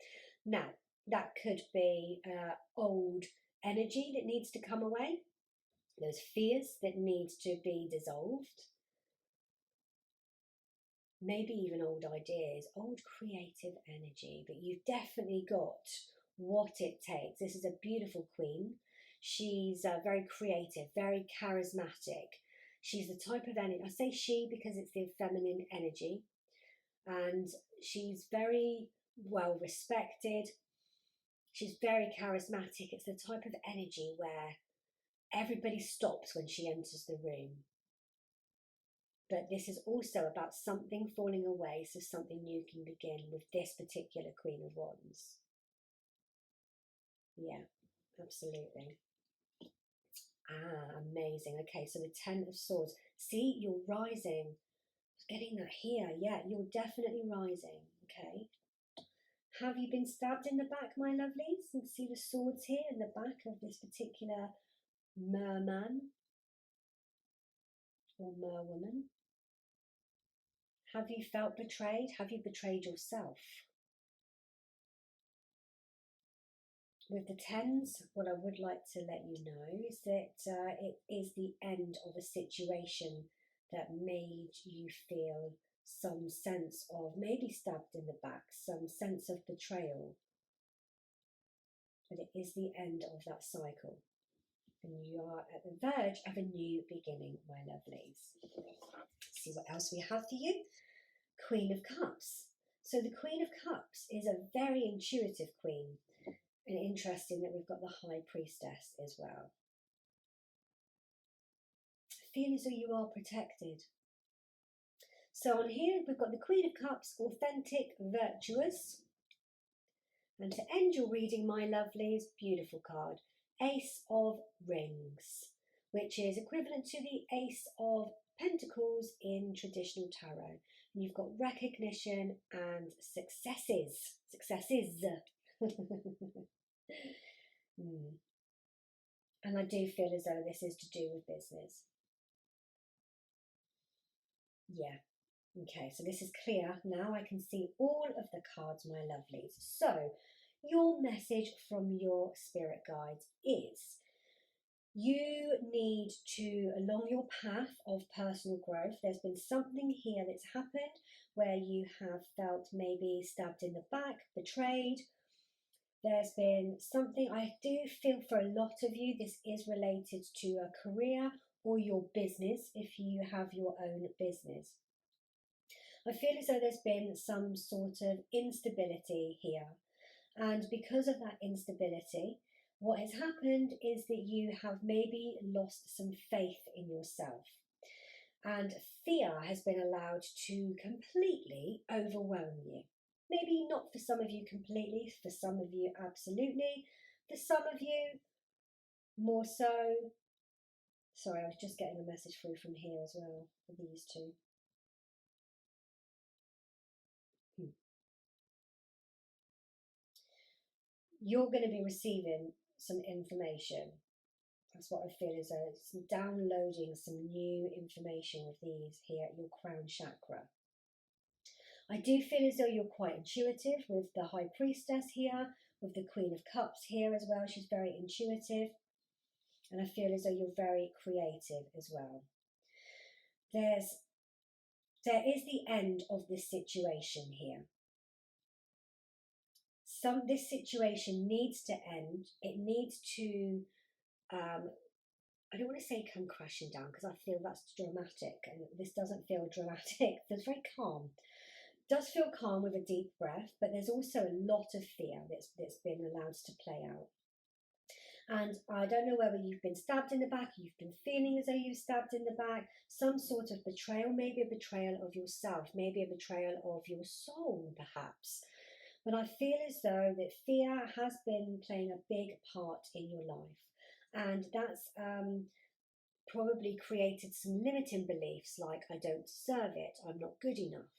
Now, that could be old energy that needs to come away. Those fears that need to be dissolved. Maybe even old ideas, old creative energy, but you've definitely got what it takes. This is a beautiful queen. She's very creative, very charismatic. She's the type of energy, I say she because it's the feminine energy, and she's very well respected. She's very charismatic. It's the type of energy where everybody stops when she enters the room. But this is also about something falling away so something new can begin with this particular Queen of Wands. Yeah, absolutely. Amazing. Okay, so the Ten of Swords. See, you're rising. Getting that here. Yeah, you're definitely rising. Okay. Have you been stabbed in the back, my lovelies? And see the swords here in the back of this particular merman or merwoman? Have you felt betrayed? Have you betrayed yourself? With the tens, what I would like to let you know is that it is the end of a situation that made you feel some sense of maybe stabbed in the back, some sense of betrayal. But it is the end of that cycle. And you are at the verge of a new beginning, my lovelies. Let's see what else we have for you. Queen of Cups. So the Queen of Cups is a very intuitive queen. And interesting that we've got the High Priestess as well. Feel as though you are protected. So on here we've got the Queen of Cups, authentic, virtuous. And to end your reading, my lovelies, beautiful card, Ace of Rings, which is equivalent to the Ace of Pentacles in traditional tarot. And you've got recognition and successes. And I do feel as though this is to do with business. Yeah. Okay, so this is clear. Now I can see all of the cards, my lovelies. So your message from your spirit guides is you need to, along your path of personal growth, there's been something here that's happened where you have felt maybe stabbed in the back, betrayed. There's been something, I do feel for a lot of you, this is related to a career or your business if you have your own business. I feel as though there's been some sort of instability here. And because of that instability, what has happened is that you have maybe lost some faith in yourself. And fear has been allowed to completely overwhelm you. Maybe not for some of you completely, for some of you absolutely, for some of you more so. Sorry, I was just getting a message through from here as well for these two. You're going to be receiving some information. That's what I feel is downloading some new information with these here at your crown chakra. I do feel as though you're quite intuitive with the High Priestess here, with the Queen of Cups here as well. She's very intuitive. And I feel as though you're very creative as well. There is the end of this situation here. This situation needs to end. It needs to, I don't want to say come crashing down because I feel that's dramatic, and this doesn't feel dramatic. It feels very calm. It does feel calm with a deep breath, but there's also a lot of fear that's been allowed to play out. And I don't know whether you've been stabbed in the back, you've been feeling as though you've stabbed in the back, some sort of betrayal, maybe a betrayal of yourself, maybe a betrayal of your soul, perhaps. But I feel as though that fear has been playing a big part in your life. And that's probably created some limiting beliefs like, I don't deserve it, I'm not good enough,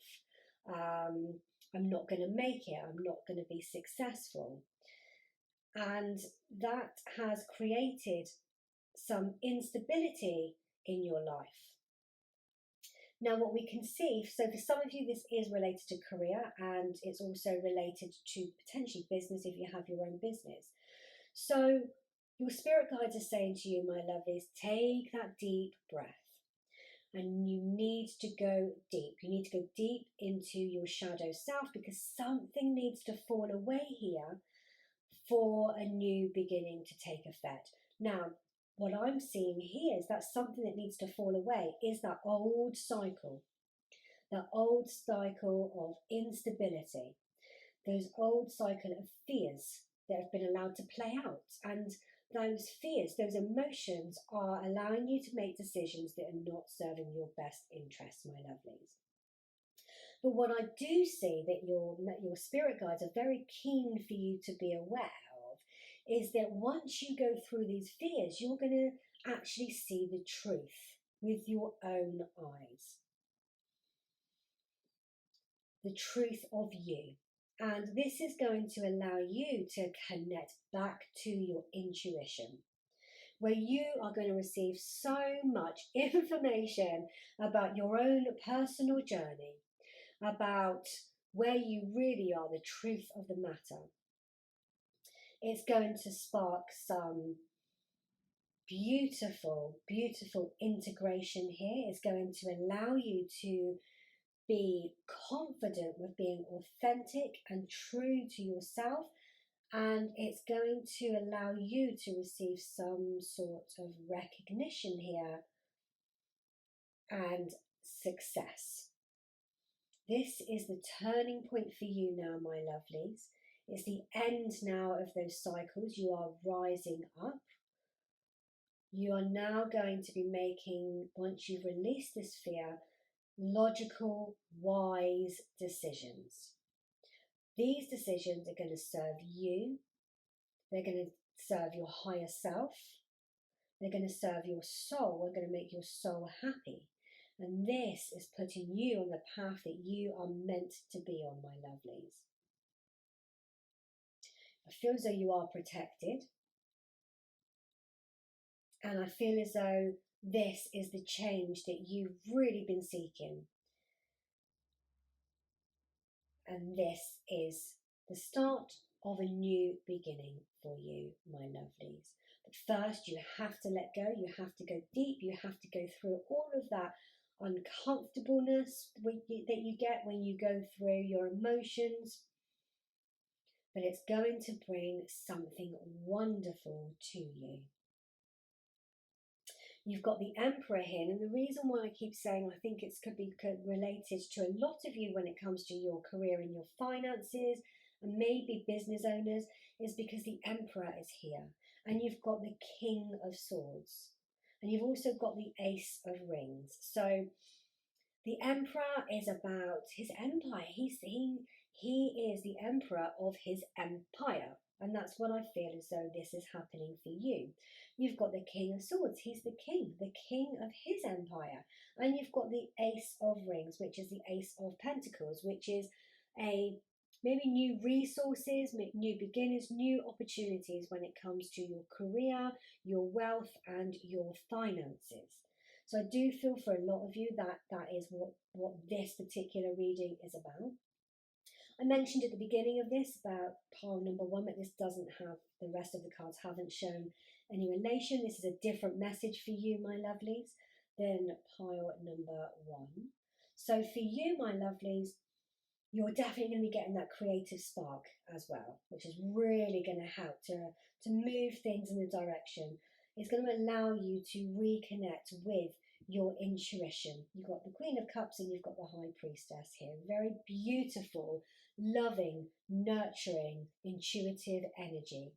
I'm not going to make it, I'm not going to be successful. And that has created some instability in your life. Now, what we can see, so for some of you, this is related to career, and it's also related to potentially business if you have your own business. So your spirit guides are saying to you, my lovelies, take that deep breath. And you need to go deep. You need to go deep into your shadow self, because something needs to fall away here for a new beginning to take effect. Now, what I'm seeing here is that something that needs to fall away is that old cycle of instability, those old cycle of fears that have been allowed to play out. And those fears, those emotions are allowing you to make decisions that are not serving your best interests, my lovelies. But what I do see that your spirit guides are very keen for you to be aware of is that once you go through these fears, you're going to actually see the truth with your own eyes. The truth of you. And this is going to allow you to connect back to your intuition, where you are going to receive so much information about your own personal journey, about where you really are, the truth of the matter. It's going to spark some beautiful, beautiful integration here. It's going to allow you to be confident with being authentic and true to yourself, and it's going to allow you to receive some sort of recognition here and success. This is the turning point for you now, my lovelies. It's the end now of those cycles. You are rising up. You are now going to be making, once you've released this fear, logical, wise decisions. These decisions are going to serve you. They're going to serve your higher self. They're going to serve your soul. They're going to make your soul happy. And this is putting you on the path that you are meant to be on, my lovelies. I feel as though you are protected. And I feel as though this is the change that you've really been seeking. And this is the start of a new beginning for you, my lovelies. But first, you have to let go. You have to go deep. You have to go through all of that uncomfortableness that you get when you go through your emotions. But it's going to bring something wonderful to you. You've got the Emperor here, and the reason why I keep saying I think it could be related to a lot of you when it comes to your career and your finances, and maybe business owners, is because the Emperor is here, and you've got the King of Swords, and you've also got the Ace of Rings. So the Emperor is about his empire. He is the Emperor of his empire. And that's what I feel as though this is happening for you. You've got the King of Swords. He's the king of his empire. And you've got the Ace of Rings, which is the Ace of Pentacles, which is maybe new resources, new beginnings, new opportunities when it comes to your career, your wealth, and your finances. So I do feel for a lot of you that is what this particular reading is about. I mentioned at the beginning of this about pile number 1, but this doesn't have, the rest of the cards haven't shown any relation. This is a different message for you, my lovelies, than pile number 1. So for you, my lovelies, you're definitely going to be getting that creative spark as well, which is really going to help to move things in a direction. It's going to allow you to reconnect with your intuition. You've got the Queen of Cups and you've got the High Priestess here. Very beautiful, loving, nurturing, intuitive energy.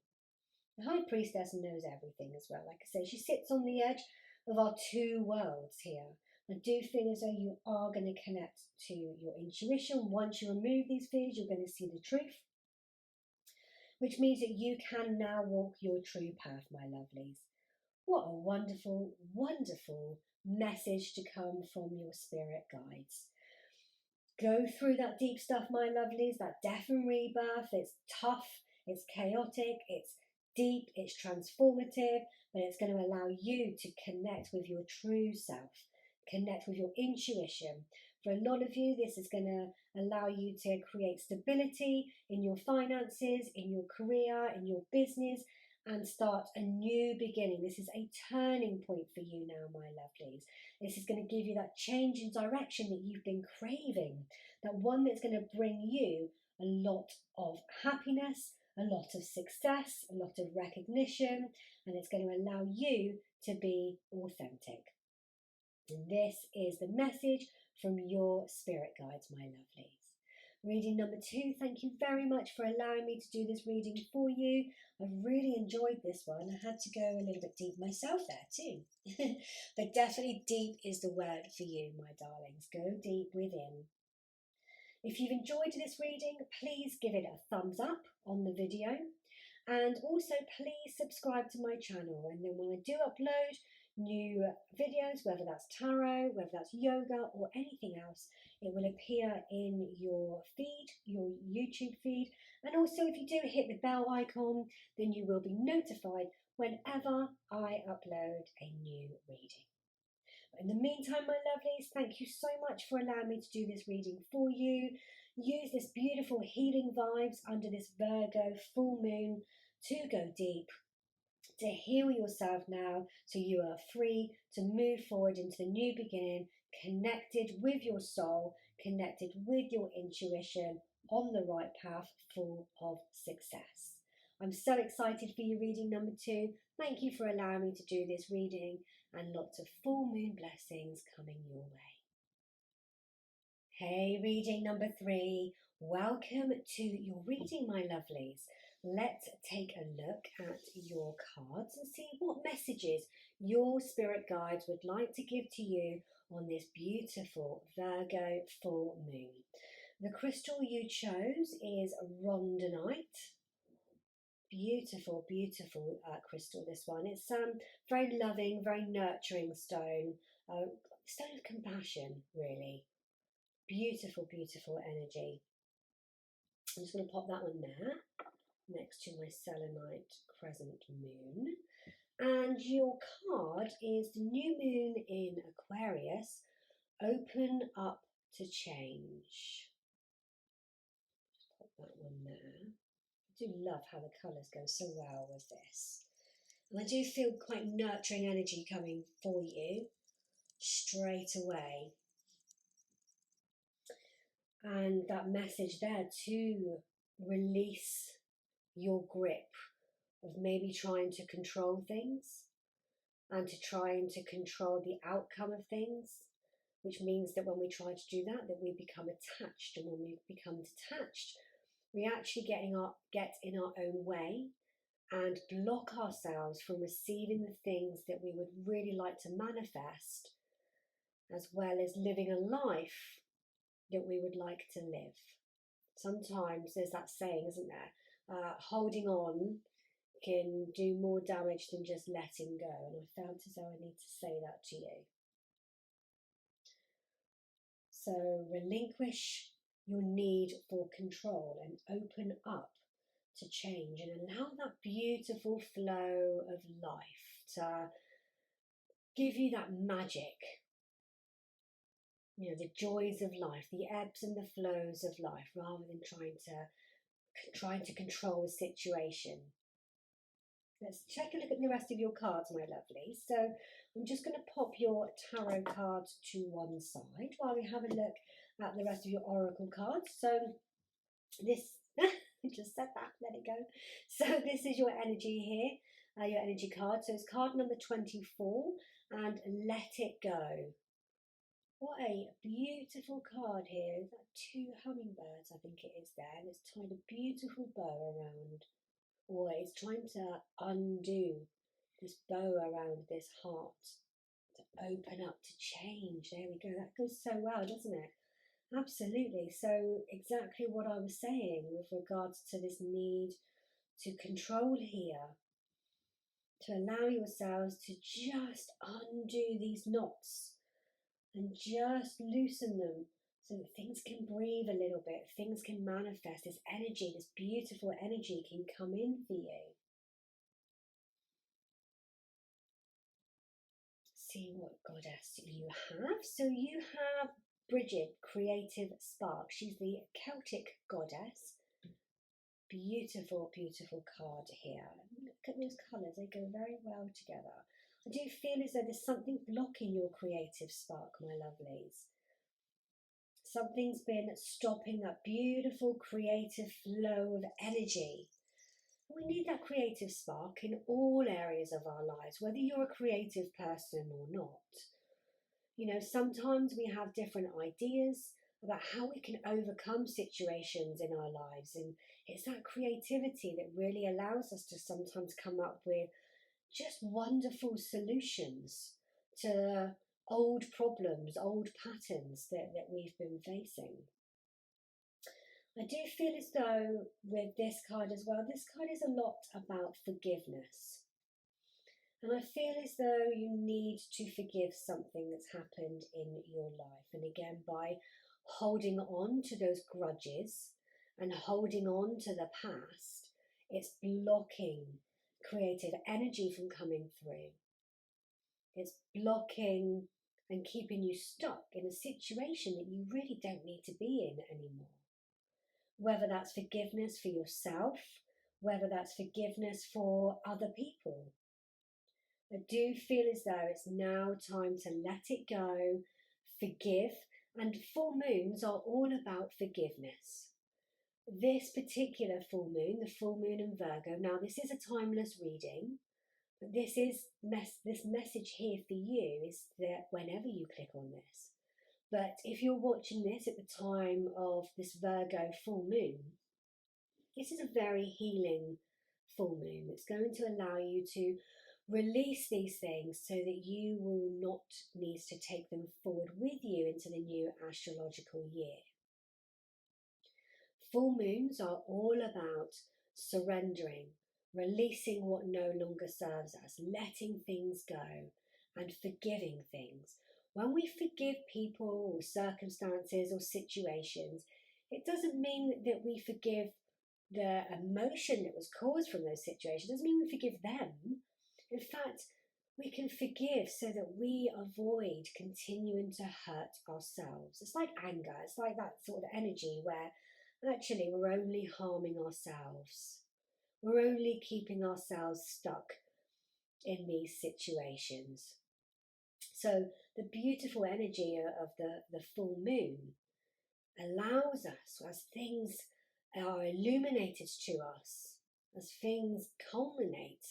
The High Priestess knows everything as well. Like I say, she sits on the edge of our two worlds here. I do feel as though you are going to connect to your intuition. Once you remove these fears, you're going to see the truth, which means that you can now walk your true path, my lovelies. What a wonderful, wonderful message to come from your spirit guides. Go through that deep stuff, my lovelies, that death and rebirth. It's tough, it's chaotic, it's deep, it's transformative, but it's going to allow you to connect with your true self, connect with your intuition. For a lot of you, this is going to allow you to create stability in your finances, in your career, in your business, and start a new beginning. This is a turning point for you now, my lovelies. This is going to give you that change in direction that you've been craving, that one that's going to bring you a lot of happiness, a lot of success, a lot of recognition, and it's going to allow you to be authentic. And this is the message from your spirit guides, my lovelies. Reading number 2, thank you very much for allowing me to do this reading for you. I really enjoyed this one. I had to go a little bit deep myself there too. But definitely deep is the word for you, my darlings. Go deep within. If you've enjoyed this reading, please give it a thumbs up on the video. And also please subscribe to my channel. And then when I do upload new videos, whether that's tarot, whether that's yoga or anything else, it will appear in your feed, your YouTube feed. And also if you do hit the bell icon, then you will be notified whenever I upload a new reading. In the meantime, my lovelies, thank you so much for allowing me to do this reading for you. Use this beautiful healing vibes under this Virgo full moon to go deep, to heal yourself now so you are free to move forward into the new beginning, connected with your soul, connected with your intuition, on the right path, full of success. I'm so excited for your reading number 2. Thank you for allowing me to do this reading, and lots of full moon blessings coming your way. Hey, reading number 3. Welcome to your reading, my lovelies. Let's take a look at your cards and see what messages your spirit guides would like to give to you on this beautiful Virgo full moon. The crystal you chose is Rhodonite. Beautiful, beautiful crystal, this one. It's very loving, very nurturing stone. Stone of compassion, really. Beautiful, beautiful energy. I'm just going to pop that one there next to my selenite crescent moon. And your card is the new moon in Aquarius. Open up to change. Just pop that one there. I do love how the colours go so well with this. And I do feel quite nurturing energy coming for you straight away. And that message there to release your grip of maybe trying to control things and to trying to control the outcome of things, which means that when we try to do that, we become attached. And when we become detached, we actually get in our own way and block ourselves from receiving the things that we would really like to manifest, as well as living a life that we would like to live. Sometimes there's that saying, isn't there? Holding on can do more damage than just letting go. And I felt as though I need to say that to you. So relinquish your need for control and open up to change and allow that beautiful flow of life to give you that magic. You know, the joys of life, the ebbs and the flows of life, rather than trying to control a situation. Let's take a look at the rest of your cards, my lovely. So I'm just going to pop your tarot cards to one side while we have a look at the rest of your oracle cards. So this, I just said that, let it go. So this is your energy here, your energy card. So it's card number 24, and let it go. What a beautiful card here. Is that 2 hummingbirds, I think it is there, and it's tied a beautiful bow around. Or it's trying to undo this bow around this heart to open up to change. There we go. That goes so well, doesn't it? Absolutely. So exactly what I was saying with regards to this need to control here, to allow yourselves to just undo these knots and just loosen them so that things can breathe a little bit, things can manifest, this energy, this beautiful energy can come in for you. See what goddess you have. So you have Bridget, Creative Spark. She's the Celtic goddess. Beautiful, beautiful card here. Look at those colours, they go very well together. I do feel as though there's something blocking your creative spark, my lovelies. Something's been stopping that beautiful creative flow of energy. We need that creative spark in all areas of our lives, whether you're a creative person or not. You know, sometimes we have different ideas about how we can overcome situations in our lives, and it's that creativity that really allows us to sometimes come up with just wonderful solutions to old problems, old patterns that we've been facing. I do feel as though with this card as well, this card is a lot about forgiveness. And I feel as though you need to forgive something that's happened in your life. And again, by holding on to those grudges and holding on to the past, it's blocking creative energy from coming through. It's blocking and keeping you stuck in a situation that you really don't need to be in anymore. Whether that's forgiveness for yourself, whether that's forgiveness for other people. I do feel as though it's now time to let it go, forgive, and full moons are all about forgiveness. This particular full moon, the full moon in Virgo, now this is a timeless reading, but this message here for you is that whenever you click on this. But if you're watching this at the time of this Virgo full moon, this is a very healing full moon. It's going to allow you to release these things so that you will not need to take them forward with you into the new astrological year. Full moons are all about surrendering, releasing what no longer serves us, letting things go and forgiving things. When we forgive people or circumstances or situations, it doesn't mean that we forgive the emotion that was caused from those situations. It doesn't mean we forgive them. In fact, we can forgive so that we avoid continuing to hurt ourselves. It's like anger. It's like that sort of energy where actually we're only harming ourselves. We're only keeping ourselves stuck in these situations. So the beautiful energy of the full moon allows us, as things are illuminated to us, as things culminate,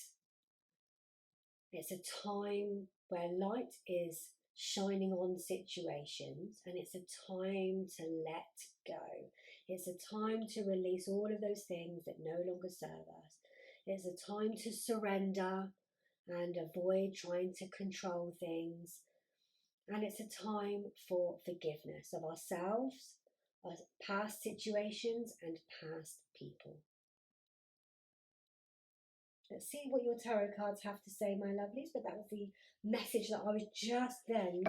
it's a time where light is shining on situations, and it's a time to let go. It's a time to release all of those things that no longer serve us. It's a time to surrender and avoid trying to control things. And it's a time for forgiveness of ourselves, of past situations and past people. Let's see what your tarot cards have to say, my lovelies, but that was the message that I was just then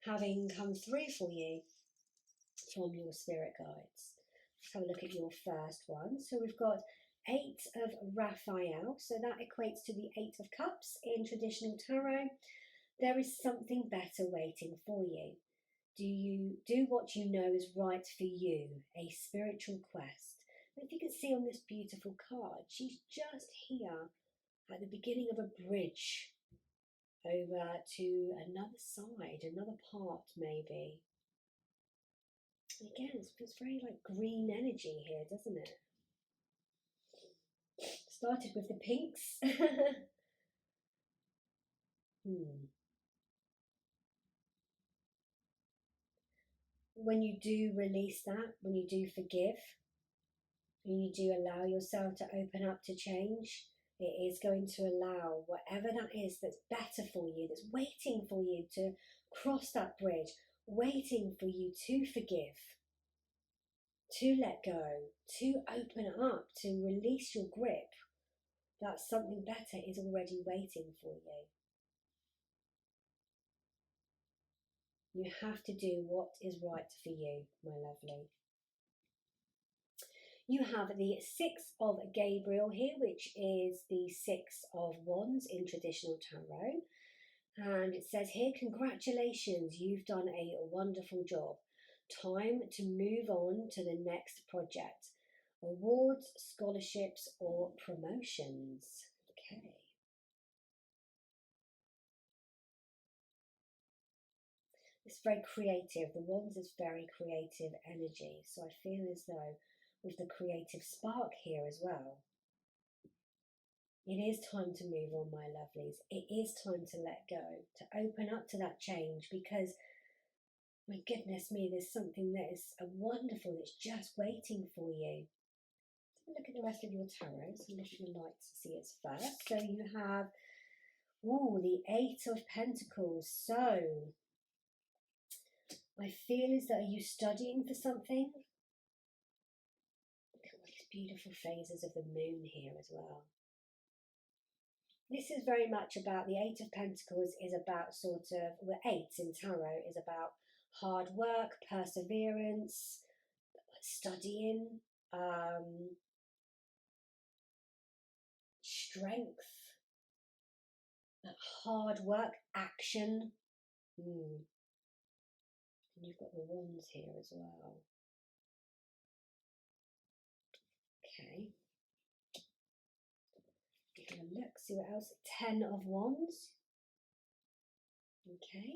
having come through for you from your spirit guides. Let's have a look at your first one. So we've got 8 of Raphael, so that equates to the 8 of Cups in traditional tarot. There is something better waiting for you. Do what you know is right for you, a spiritual quest. And if you can see on this beautiful card, she's just here at the beginning of a bridge over to another side, another part maybe. Again, it's very like green energy here, doesn't it? Started with the pinks. When you do release that, when you do forgive, when you do allow yourself to open up to change, it is going to allow whatever that is that's better for you, that's waiting for you to cross that bridge, waiting for you to forgive, to let go, to open up, to release your grip. That something better is already waiting for you. You have to do what is right for you, my lovely. You have the 6 of Gabriel here, which is the 6 of Wands in traditional tarot. And it says here, congratulations, you've done a wonderful job. Time to move on to the next project. Awards, scholarships, or promotions. Okay. It's very creative. The Wands is very creative energy. So I feel as though with the creative spark here as well, it is time to move on, my lovelies. It is time to let go, to open up to that change, because my goodness me, there's something that is wonderful that's just waiting for you. Look at the rest of your tarot. So look at your light seers first. So you have, the 8 of Pentacles. So I feel as though, are you studying for something? Look at all these beautiful phases of the moon here as well. This is very much about, the 8 of Pentacles is about sort of, well, 8 in tarot is about hard work, perseverance, studying, strength, that hard work, action. And you've got the wands here as well. Okay. Have a look, see what else. 10 of wands. Okay.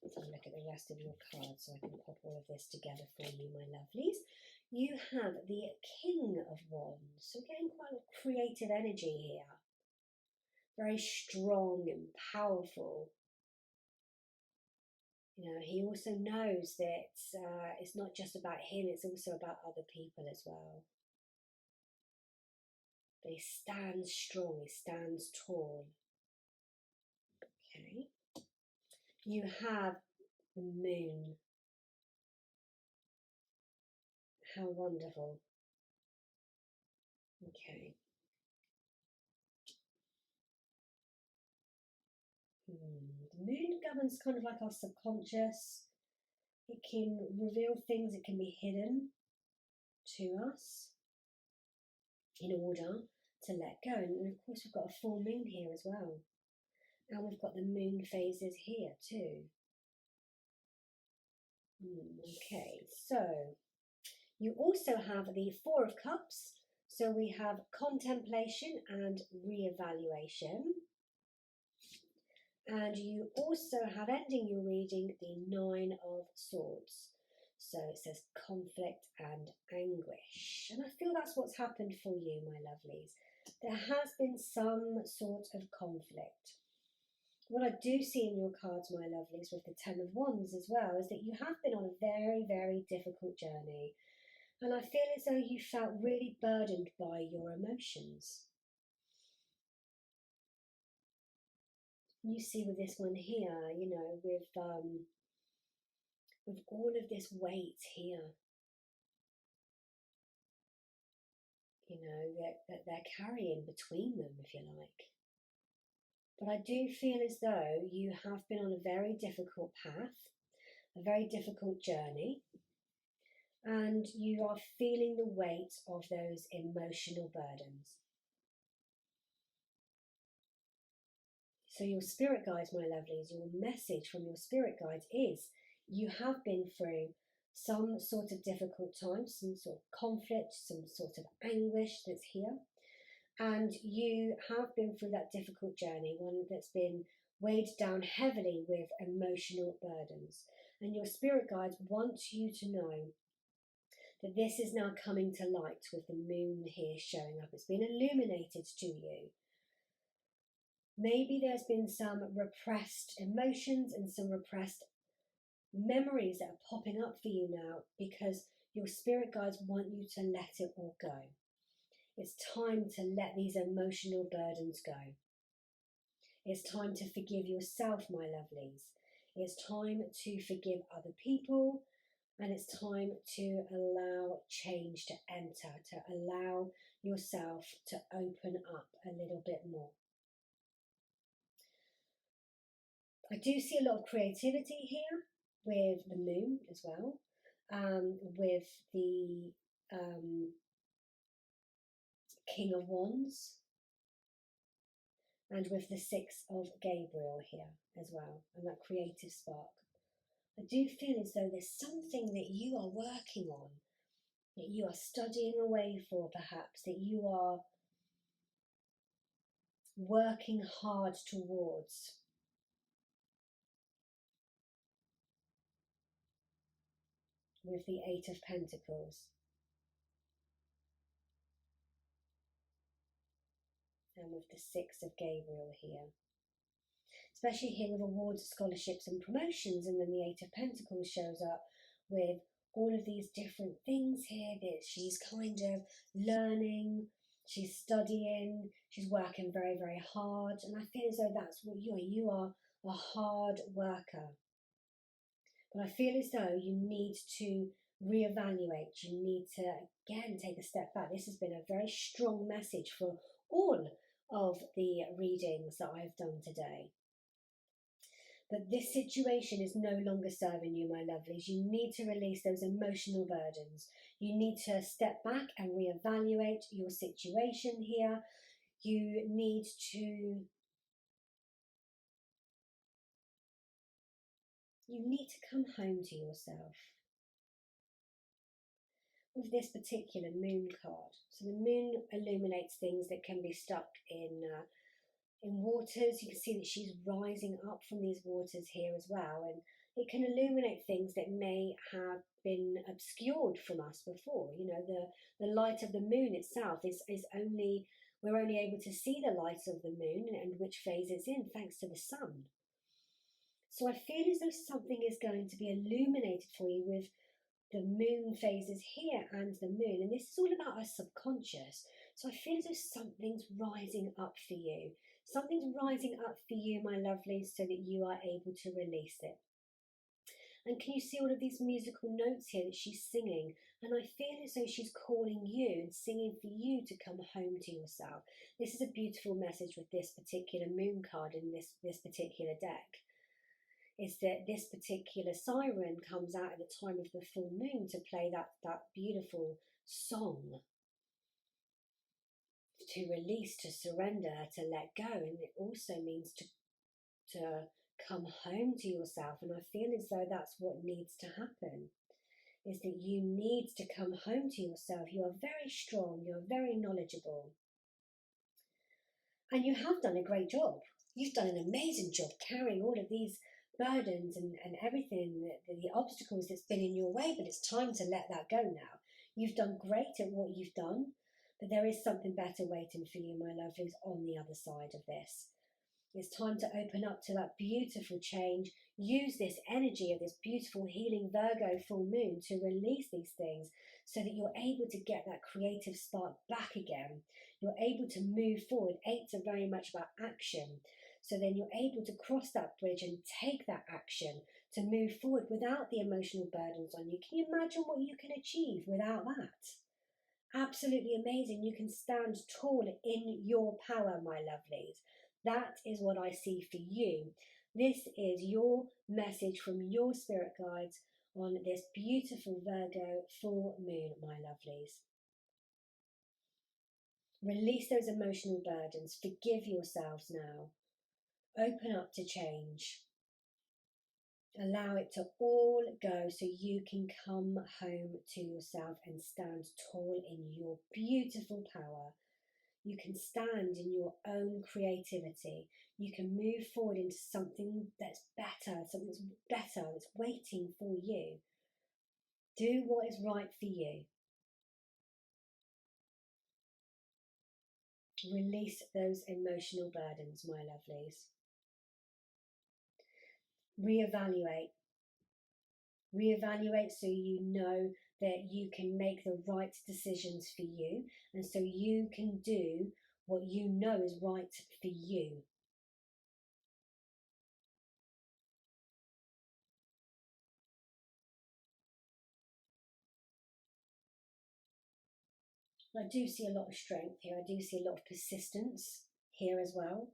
Let's have a look at the rest of your cards so I can pop all of this together for you, my lovelies. You have the King of Wands. So getting quite a creative energy here. Very strong and powerful. You know, he also knows that it's not just about him, it's also about other people as well. But he stands strong, he stands tall. Okay. You have the moon. How wonderful. Okay. The moon governs kind of like our subconscious. It can reveal things, it can be hidden to us in order to let go. And of course we've got a full moon here as well. And we've got the moon phases here too. Okay, so you also have the Four of Cups. So we have contemplation and re-evaluation. And you also have, ending your reading, the Nine of Swords. So it says conflict and anguish. And I feel that's what's happened for you, my lovelies. There has been some sort of conflict. What I do see in your cards, my lovelies, with the Ten of Wands as well, is that you have been on a very, very difficult journey. And I feel as though you felt really burdened by your emotions. You see with this one here, you know, with all of this weight here, you know, that they're carrying between them, if you like. But I do feel as though you have been on a very difficult path, a very difficult journey, and you are feeling the weight of those emotional burdens. So your spirit guides, my lovelies, your message from your spirit guides is you have been through some sort of difficult time, some sort of conflict, some sort of anguish that's here. And you have been through that difficult journey, one that's been weighed down heavily with emotional burdens. And your spirit guides want you to know that this is now coming to light with the moon here showing up. It's been illuminated to you. Maybe there's been some repressed emotions and some repressed memories that are popping up for you now because your spirit guides want you to let it all go. It's time to let these emotional burdens go. It's time to forgive yourself, my lovelies. It's time to forgive other people, and it's time to allow change to enter, to allow yourself to open up a little bit more. I do see a lot of creativity here with the moon as well, with the King of Wands, and with the Six of Gabriel here as well, and that creative spark. I do feel as though there's something that you are working on, that you are studying away for perhaps, that you are working hard towards. With the Eight of Pentacles. And with the Six of Gabriel here. Especially here with awards, scholarships and promotions, and then the Eight of Pentacles shows up with all of these different things here that she's kind of learning, she's studying, she's working very, very hard, and I feel as though that's what you are. You are a hard worker. But I feel as though you need to reevaluate, you need to again take a step back. This has been a very strong message for all of the readings that I've done today. But this situation is no longer serving you, my lovelies. You need to release those emotional burdens. You need to step back and reevaluate your situation here. You need to come home to yourself with this particular moon card. So the moon illuminates things that can be stuck in waters. You can see that she's rising up from these waters here as well, and it can illuminate things that may have been obscured from us before. You know, the light of the moon itself is only, we're only able to see the light of the moon and which phase it's in thanks to the sun. So I feel as though something is going to be illuminated for you with the moon phases here and the moon, and this is all about our subconscious. So I feel as though something's rising up for you. Something's rising up for you, my lovelies, so that you are able to release it. And can you see all of these musical notes here that she's singing? And I feel as though she's calling you and singing for you to come home to yourself. This is a beautiful message with this particular moon card in this particular deck. Is that this particular siren comes out at the time of the full moon to play that beautiful song, to release, to surrender, to let go. And it also means to come home to yourself. And I feel as though that's what needs to happen, is that you need to come home to yourself. You are very strong, you're very knowledgeable, and you have done a great job. You've done an amazing job carrying all of these burdens and everything, the obstacles that's been in your way, but it's time to let that go now. You've done great at what you've done, but there is something better waiting for you, my lovelies, on the other side of this. It's time to open up to that beautiful change. Use this energy of this beautiful healing Virgo full moon to release these things so that you're able to get that creative spark back again. You're able to move forward. Eights are very much about action. So then you're able to cross that bridge and take that action to move forward without the emotional burdens on you. Can you imagine what you can achieve without that? Absolutely amazing. You can stand tall in your power, my lovelies. That is what I see for you. This is your message from your spirit guides on this beautiful Virgo full moon, my lovelies. Release those emotional burdens. Forgive yourselves now. Open up to change. Allow it to all go so you can come home to yourself and stand tall in your beautiful power. You can stand in your own creativity. You can move forward into something that's better, that's waiting for you. Do what is right for you. Release those emotional burdens, my lovelies. Reevaluate. Reevaluate so you know that you can make the right decisions for you, and so you can do what you know is right for you. I do see a lot of strength here. I do see a lot of persistence here as well.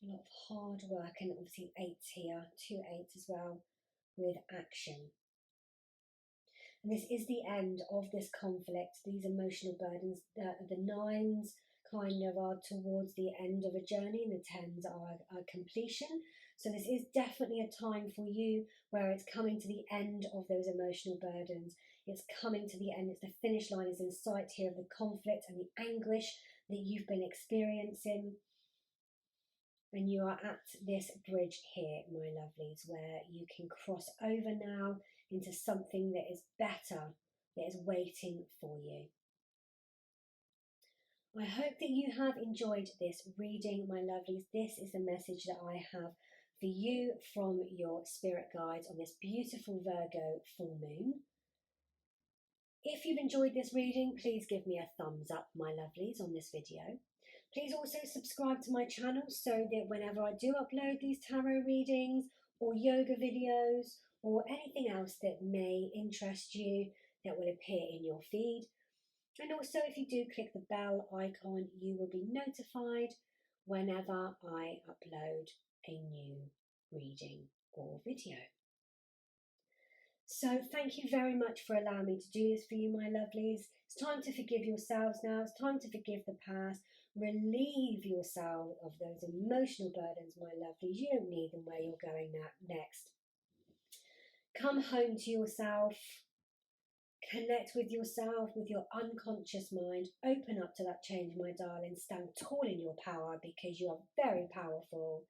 A lot of hard work, and obviously eights here, 2 8s as well, with action. And this is the end of this conflict, these emotional burdens. The 9s kind of are towards the end of a journey, and the 10s are a completion. So this is definitely a time for you where it's coming to the end of those emotional burdens. It's coming to the end. It's the finish line is in sight here of the conflict and the anguish that you've been experiencing. And you are at this bridge here, my lovelies, where you can cross over now into something that is better, that is waiting for you. I hope that you have enjoyed this reading, my lovelies. This is the message that I have for you from your spirit guides on this beautiful Virgo full moon. If you've enjoyed this reading, please give me a thumbs up, my lovelies, on this video. Please also subscribe to my channel so that whenever I do upload these tarot readings or yoga videos or anything else that may interest you, that will appear in your feed, And also, if you do click the bell icon, you will be notified whenever I upload a new reading or video. So thank you very much for allowing me to do this for you, my lovelies. It's time to forgive yourselves now. It's time to forgive the past. Relieve yourself of those emotional burdens, my lovelies. You don't need them where you're going next. Come home to yourself. Connect with yourself, with your unconscious mind. Open up to that change, my darling. Stand tall in your power because you are very powerful.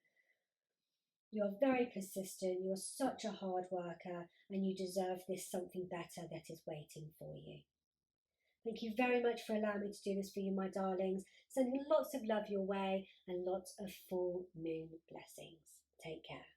You are very persistent. You are such a hard worker and you deserve this something better that is waiting for you. Thank you very much for allowing me to do this for you, my darlings. Sending lots of love your way and lots of full moon blessings. Take care.